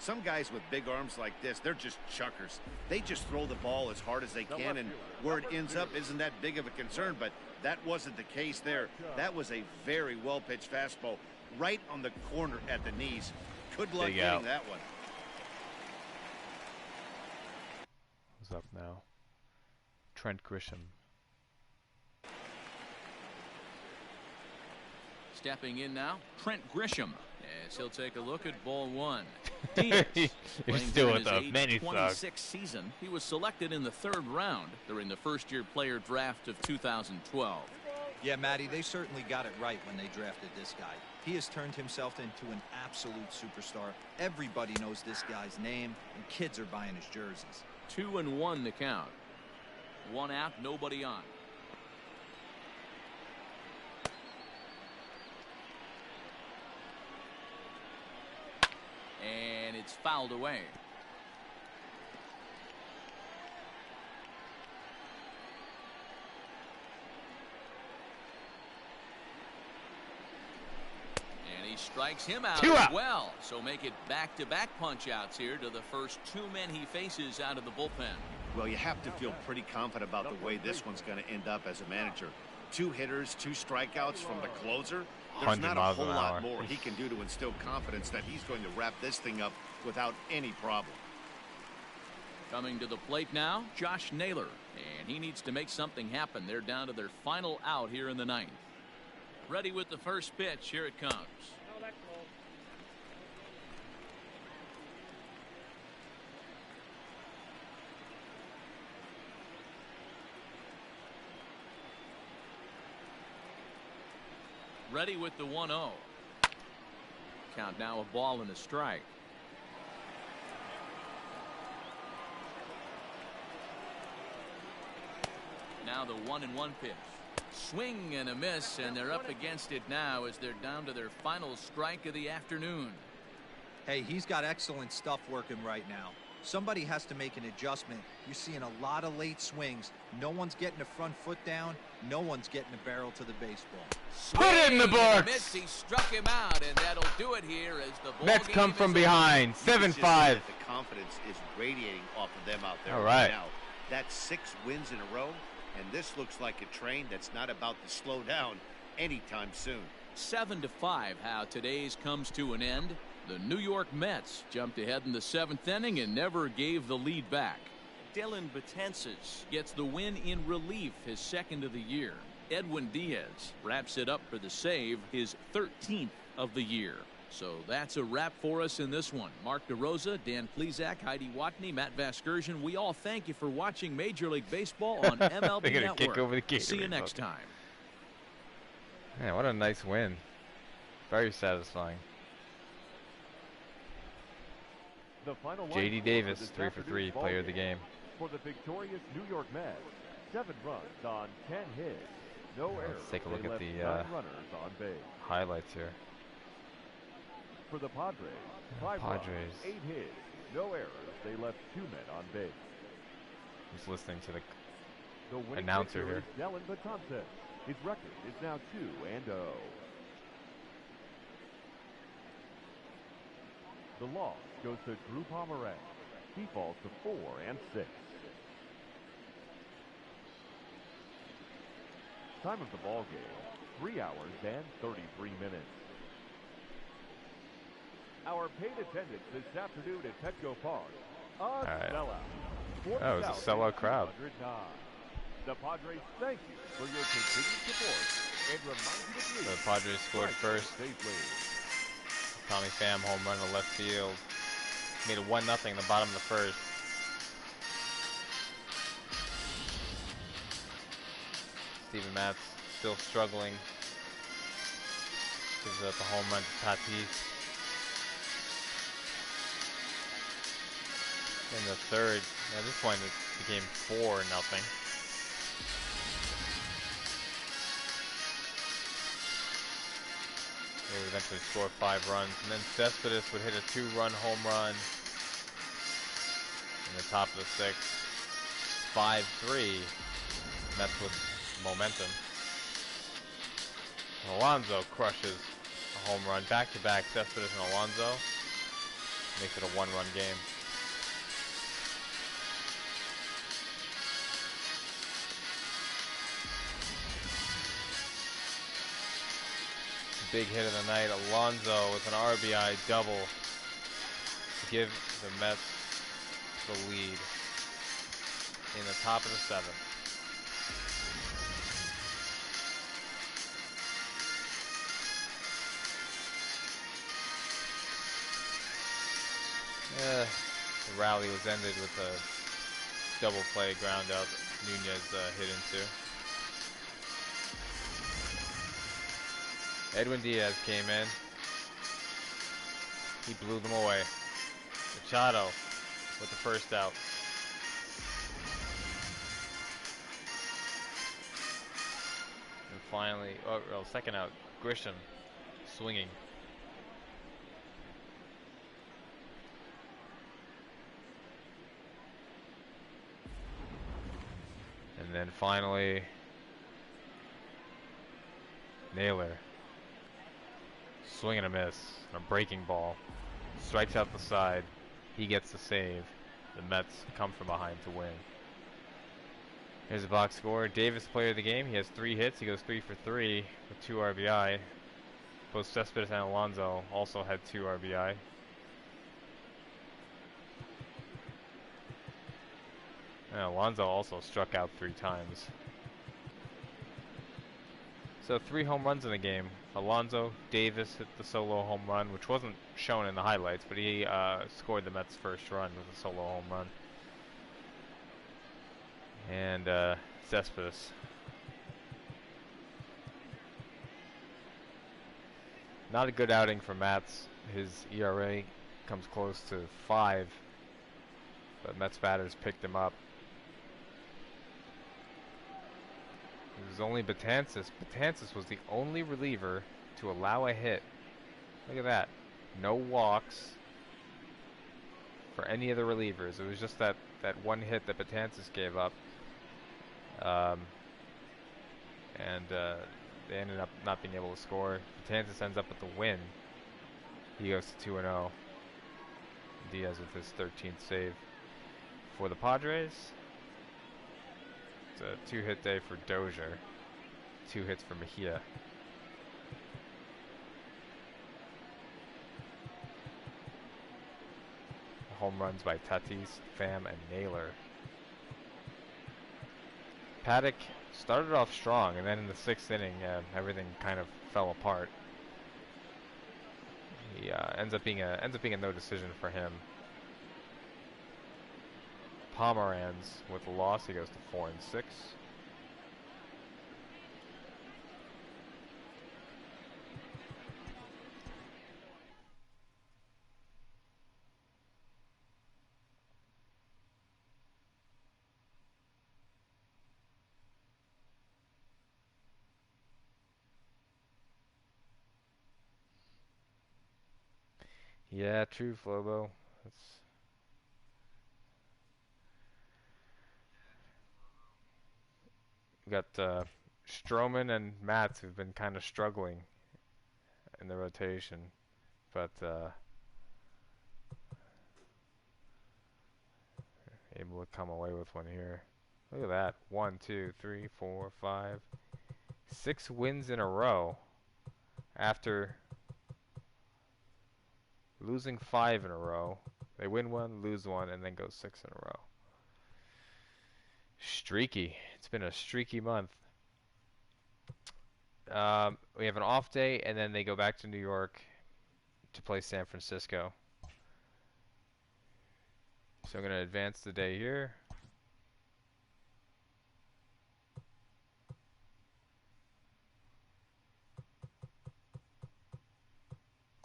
Some guys with big arms like this, they're just chuckers. They just throw the ball as hard as they can, and where it ends up isn't that big of a concern, but that wasn't the case there. That was a very well-pitched fastball right on the corner at the knees. Good luck getting that one.
Who's up now? Trent Grisham.
Stepping in now, Trent Grisham, as he'll take a look at ball 1. Diaz,
You're still with the many
26th season. He was selected in the 3rd round during the first-year player draft of 2012.
Yeah, Matty, they certainly got it right when they drafted this guy. He has turned himself into an absolute superstar. Everybody knows this guy's name, and kids are buying his jerseys.
2-1 the count. 1 out, nobody on. And it's fouled away. And he strikes him out as well. So make it back-to-back punch-outs here to the first 2 men he faces out of the bullpen.
Well, you have to feel pretty confident about the way this one's going to end up as a manager. 2 hitters, 2 strikeouts from the closer. There's not a whole lot more he can do to instill confidence that he's going to wrap this thing up without any problem.
Coming to the plate now, Josh Naylor. And he needs to make something happen. They're down to their final out here in the 9th. Ready with the first pitch. Here it comes. Ready with the 1-0. Count now, a ball and a strike. Now the 1-1 pitch. Swing and a miss, and they're up against it now as they're down to their final strike of the afternoon.
Hey, he's got excellent stuff working right now. Somebody has to make an adjustment. You're seeing a lot of late swings. No one's getting the front foot down. No one's getting the barrel to the baseball.
Put it in the books.
He struck him out, and that'll do it here as the ball
Mets come from behind. 7-5.
The confidence is radiating off of them out there right now. That's 6 wins in a row, and this looks like a train that's not about to slow down anytime soon.
7-5, how today's comes to an end. The New York Mets jumped ahead in the 7th inning and never gave the lead back. Dylan Betances gets the win in relief, his 2nd of the year. Edwin Diaz wraps it up for the save, his 13th of the year. So that's a wrap for us in this one. Mark DeRosa, Dan Plesac, Heidi Watney, Matt Vasgersian. We all thank you for watching Major League Baseball on MLB Network.
Kick over the
See you next time.
Man, what a nice win. Very satisfying.
The final
J.D. Davis, 3 for 3, player of the game.
For the victorious New York Mets, 7 runs on 10 hits, no errors.
Let's take a look at the
runners on base.
highlights here.
For the Padres, 5 runs, 8 hits, no errors. They left 2 men on base.
Just listening to the
winning
announcer here.
Dylan Betances. His record is now 2-0. The loss goes to Drew Pomeranz. He falls to 4-6. Time of the ball game, 3 hours and 33 minutes. Our paid attendance this afternoon at Petco Park, sellout.
Oh, it was a sellout crowd.
The Padres thank you for your continued support and remind you to please.
The Padres scored first. Tommy Pham home run to left field. Made it 1-0 in the bottom of the first. Steven Matz still struggling. Gives up a home run to Tatis. In the third, at this point it became 4-0. They would eventually score 5 runs, and then Cespedes would hit a 2-run home run in the top of the 6th. 5-3. Mets with momentum. Alonso crushes a home run. Back-to-back Cespedes and Alonso. Makes it a 1-run game. Big hit of the night. Alonso with an RBI double to give the Mets the lead in the top of the 7th. The rally was ended with a double play ground out that Nunez hit into. Edwin Diaz came in. He blew them away. Machado with the first out. And finally, second out, Grisham swinging. And then finally, Naylor. Swing and a miss. A breaking ball. Strikes out the side. He gets the save. The Mets come from behind to win. Here's the box score. Davis, player of the game. He has 3 hits. He goes 3 for 3 with 2 RBI. Both Cespedes and Alonso also had 2 RBI. And Alonso also struck out 3 times. So 3 home runs in the game. Alonso, Davis hit the solo home run, which wasn't shown in the highlights, but he scored the Mets' first run with a solo home run. And Cespedes. Not a good outing for Matz. His ERA comes close to 5, but Mets batters picked him up. It was only Betances. Betances was the only reliever to allow a hit. Look at that. No walks for any of the relievers. It was just that one hit that Betances gave up. They ended up not being able to score. Betances ends up with the win. He goes to 2-0. Diaz with his 13th save. For the Padres, it's a 2-hit day for Dozier. 2 hits for Mejia. Home runs by Tatis, Pham, and Naylor. Paddack started off strong, and then in the 6th inning, everything kind of fell apart. He ends up being a no decision for him. Pomeranz with the loss, he goes to 4-6. Yeah, true, Flobo. We got Stroman and Matz who've been kind of struggling in the rotation, but able to come away with one here. Look at that. 1, 2, 3, 4, 5, 6 wins in a row after losing 5 in a row. They win 1, lose 1, and then go 6 in a row. Streaky. It's been a streaky month. We have an off day, and then they go back to New York to play San Francisco. So I'm going to advance the day here.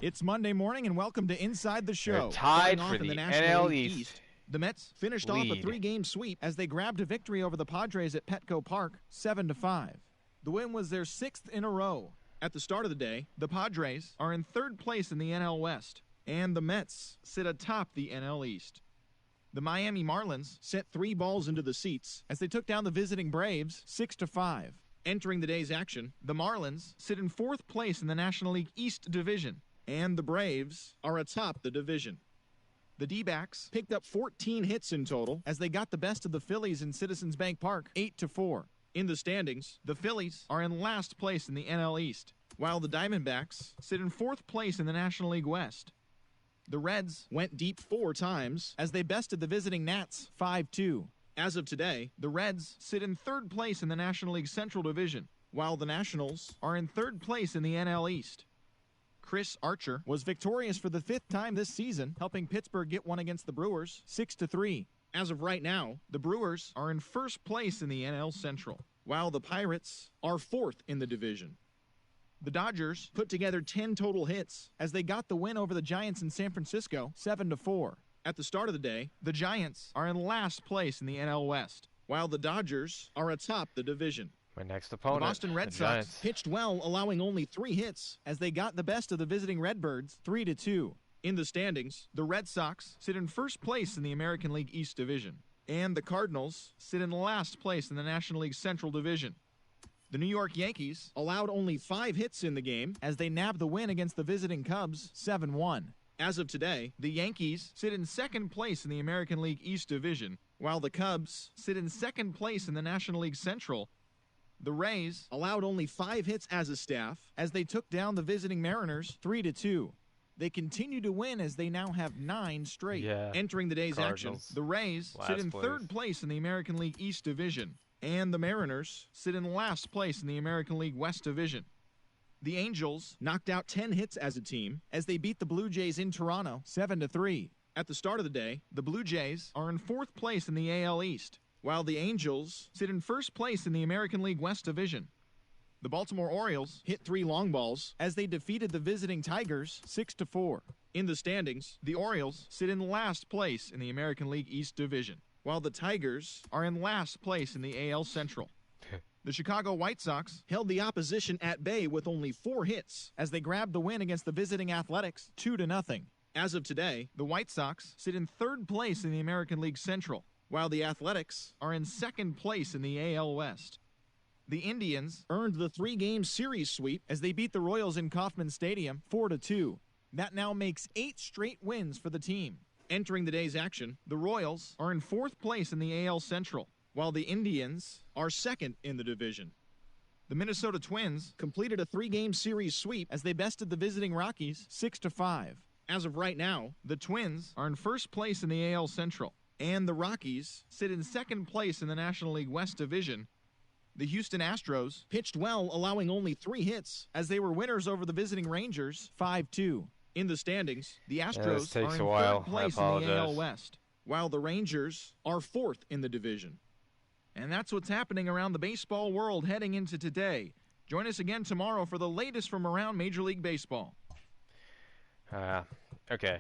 It's Monday morning, and welcome to Inside the Show.
They're tied
Starting off
for
in
the
National
NL
League
East.
The Mets finished off a
lead.
3-game sweep as they grabbed a victory over the Padres at Petco Park, 7-5. The win was their 6th in a row. At the start of the day, the Padres are in 3rd place in the NL West, and the Mets sit atop the NL East. The Miami Marlins sent 3 balls into the seats as they took down the visiting Braves 6-5. Entering the day's action, the Marlins sit in 4th place in the National League East Division, and the Braves are atop the division. The D-backs picked up 14 hits in total as they got the best of the Phillies in Citizens Bank Park 8-4. In the standings, the Phillies are in last place in the NL East, while the Diamondbacks sit in 4th place in the National League West. The Reds went deep 4 times as they bested the visiting Nats 5-2. As of today, the Reds sit in 3rd place in the National League Central Division, while the Nationals are in 3rd place in the NL East. Chris Archer was victorious for the 5th time this season, helping Pittsburgh get one against the Brewers 6-3. As of right now, the Brewers are in 1st place in the NL Central, while the Pirates are 4th in the division. The Dodgers put together 10 total hits as they got the win over the Giants in San Francisco 7-4. At the start of the day, the Giants are in last place in the NL West, while the Dodgers are atop the division.
My next opponent,
The Boston Red
the
Sox
Giants.
pitched well, allowing only 3 hits as they got the best of the visiting Redbirds 3-2. In the standings, the Red Sox sit in 1st place in the American League East Division, and the Cardinals sit in last place in the National League Central Division. The New York Yankees allowed only 5 hits in the game as they nabbed the win against the visiting Cubs 7-1. As of today, the Yankees sit in 2nd place in the American League East Division, while the Cubs sit in 2nd place in the National League Central. The Rays allowed only 5 hits as a staff as they took down the visiting Mariners 3-2. They continue to win as they now have 9 straight. Entering the day's action,
Cardinals.
the Rays
Last
sit in
place.
3rd place in the American League East Division, and the Mariners sit in last place in the American League West Division. The Angels knocked out 10 hits as a team as they beat the Blue Jays in Toronto 7-3. At the start of the day, the Blue Jays are in 4th place in the AL East, while the Angels sit in 1st place in the American League West Division. The Baltimore Orioles hit 3 long balls as they defeated the visiting Tigers 6-4. In the standings, the Orioles sit in last place in the American League East Division, while the Tigers are in last place in the AL Central. The Chicago White Sox held the opposition at bay with only 4 hits as they grabbed the win against the visiting Athletics 2-0. As of today, the White Sox sit in 3rd place in the American League Central, while the Athletics are in 2nd place in the AL West. The Indians earned the 3-game series sweep as they beat the Royals in Kauffman Stadium 4-2. That now makes 8 straight wins for the team. Entering the day's action, the Royals are in 4th place in the AL Central, while the Indians are 2nd in the division. The Minnesota Twins completed a 3-game series sweep as they bested the visiting Rockies 6-5. As of right now, the Twins are in 1st place in the AL Central, and the Rockies sit in 2nd place in the National League West Division. The Houston Astros pitched well, allowing only 3 hits as they were winners over the visiting Rangers 5-2. In the standings, the Astros are in 3rd place in the AL West, while the Rangers are 4th in the division. And that's what's happening around the baseball world heading into today. Join us again tomorrow for the latest from around Major League Baseball.
Okay.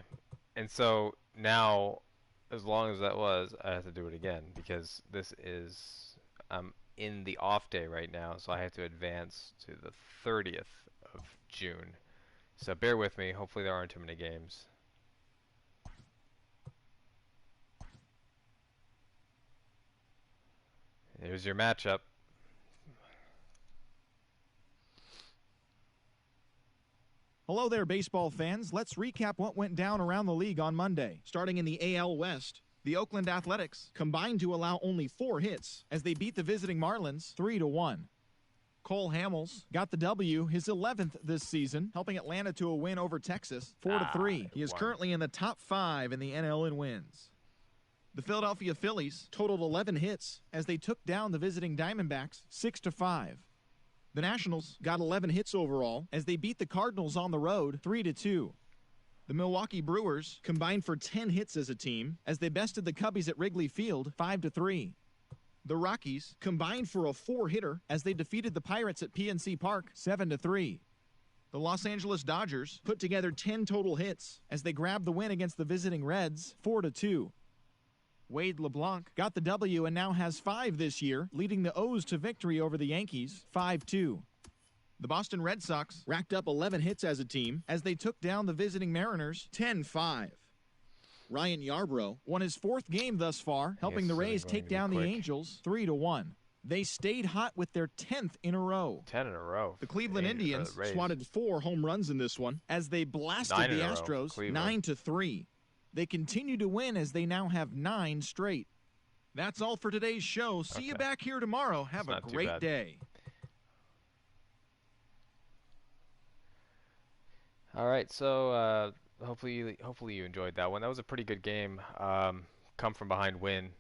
And so now, as long as that was, I have to do it again because this is in the off day right now, so I have to advance to the 30th of June. So bear with me. Hopefully there aren't too many games. Here's your matchup.
Hello there, baseball fans. Let's recap what went down around the league on Monday. Starting in the AL West, the Oakland Athletics combined to allow only 4 hits as they beat the visiting Marlins 3-1. Cole Hamels got the W, his 11th this season, helping Atlanta to a win over Texas 4-3. He is currently in the top 5 in the NL in wins. The Philadelphia Phillies totaled 11 hits as they took down the visiting Diamondbacks 6-5. The Nationals got 11 hits overall as they beat the Cardinals on the road 3-2. The Milwaukee Brewers combined for 10 hits as a team as they bested the Cubbies at Wrigley Field 5-3. The Rockies combined for a 4-hitter as they defeated the Pirates at PNC Park 7-3. The Los Angeles Dodgers put together 10 total hits as they grabbed the win against the visiting Reds 4-2. Wade LeBlanc got the W and now has 5 this year, leading the O's to victory over the Yankees 5-2. The Boston Red Sox racked up 11 hits as a team as they took down the visiting Mariners 10-5. Ryan Yarbrough won his 4th game thus far, helping the Rays take down the Angels 3-1. They stayed hot with their 10th in a row.
10 in a row.
The Cleveland Indians swatted 4 home runs in this one as they blasted the Astros 9-3. They continue to win as they now have 9 straight. That's all for today's show. See you back here tomorrow. Have a great day.
All right, so hopefully you enjoyed that one. That was a pretty good game. Come from behind win.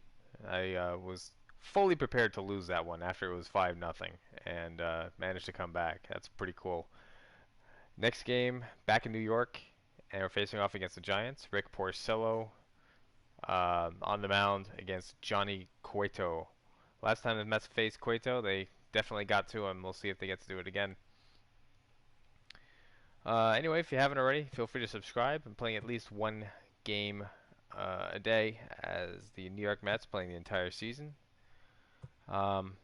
I was fully prepared to lose that one after it was 5-0 and managed to come back. That's pretty cool. Next game, back in New York, and we're facing off against the Giants. Rick Porcello on the mound against Johnny Cueto. Last time the Mets faced Cueto, they definitely got to him. We'll see if they get to do it again. Anyway, if you haven't already, feel free to subscribe. I'm playing at least one game a day as the New York Mets, playing the entire season. And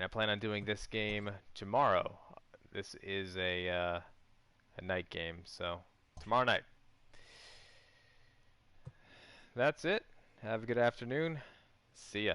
I plan on doing this game tomorrow. This is a night game, so tomorrow night. That's it. Have a good afternoon. See ya.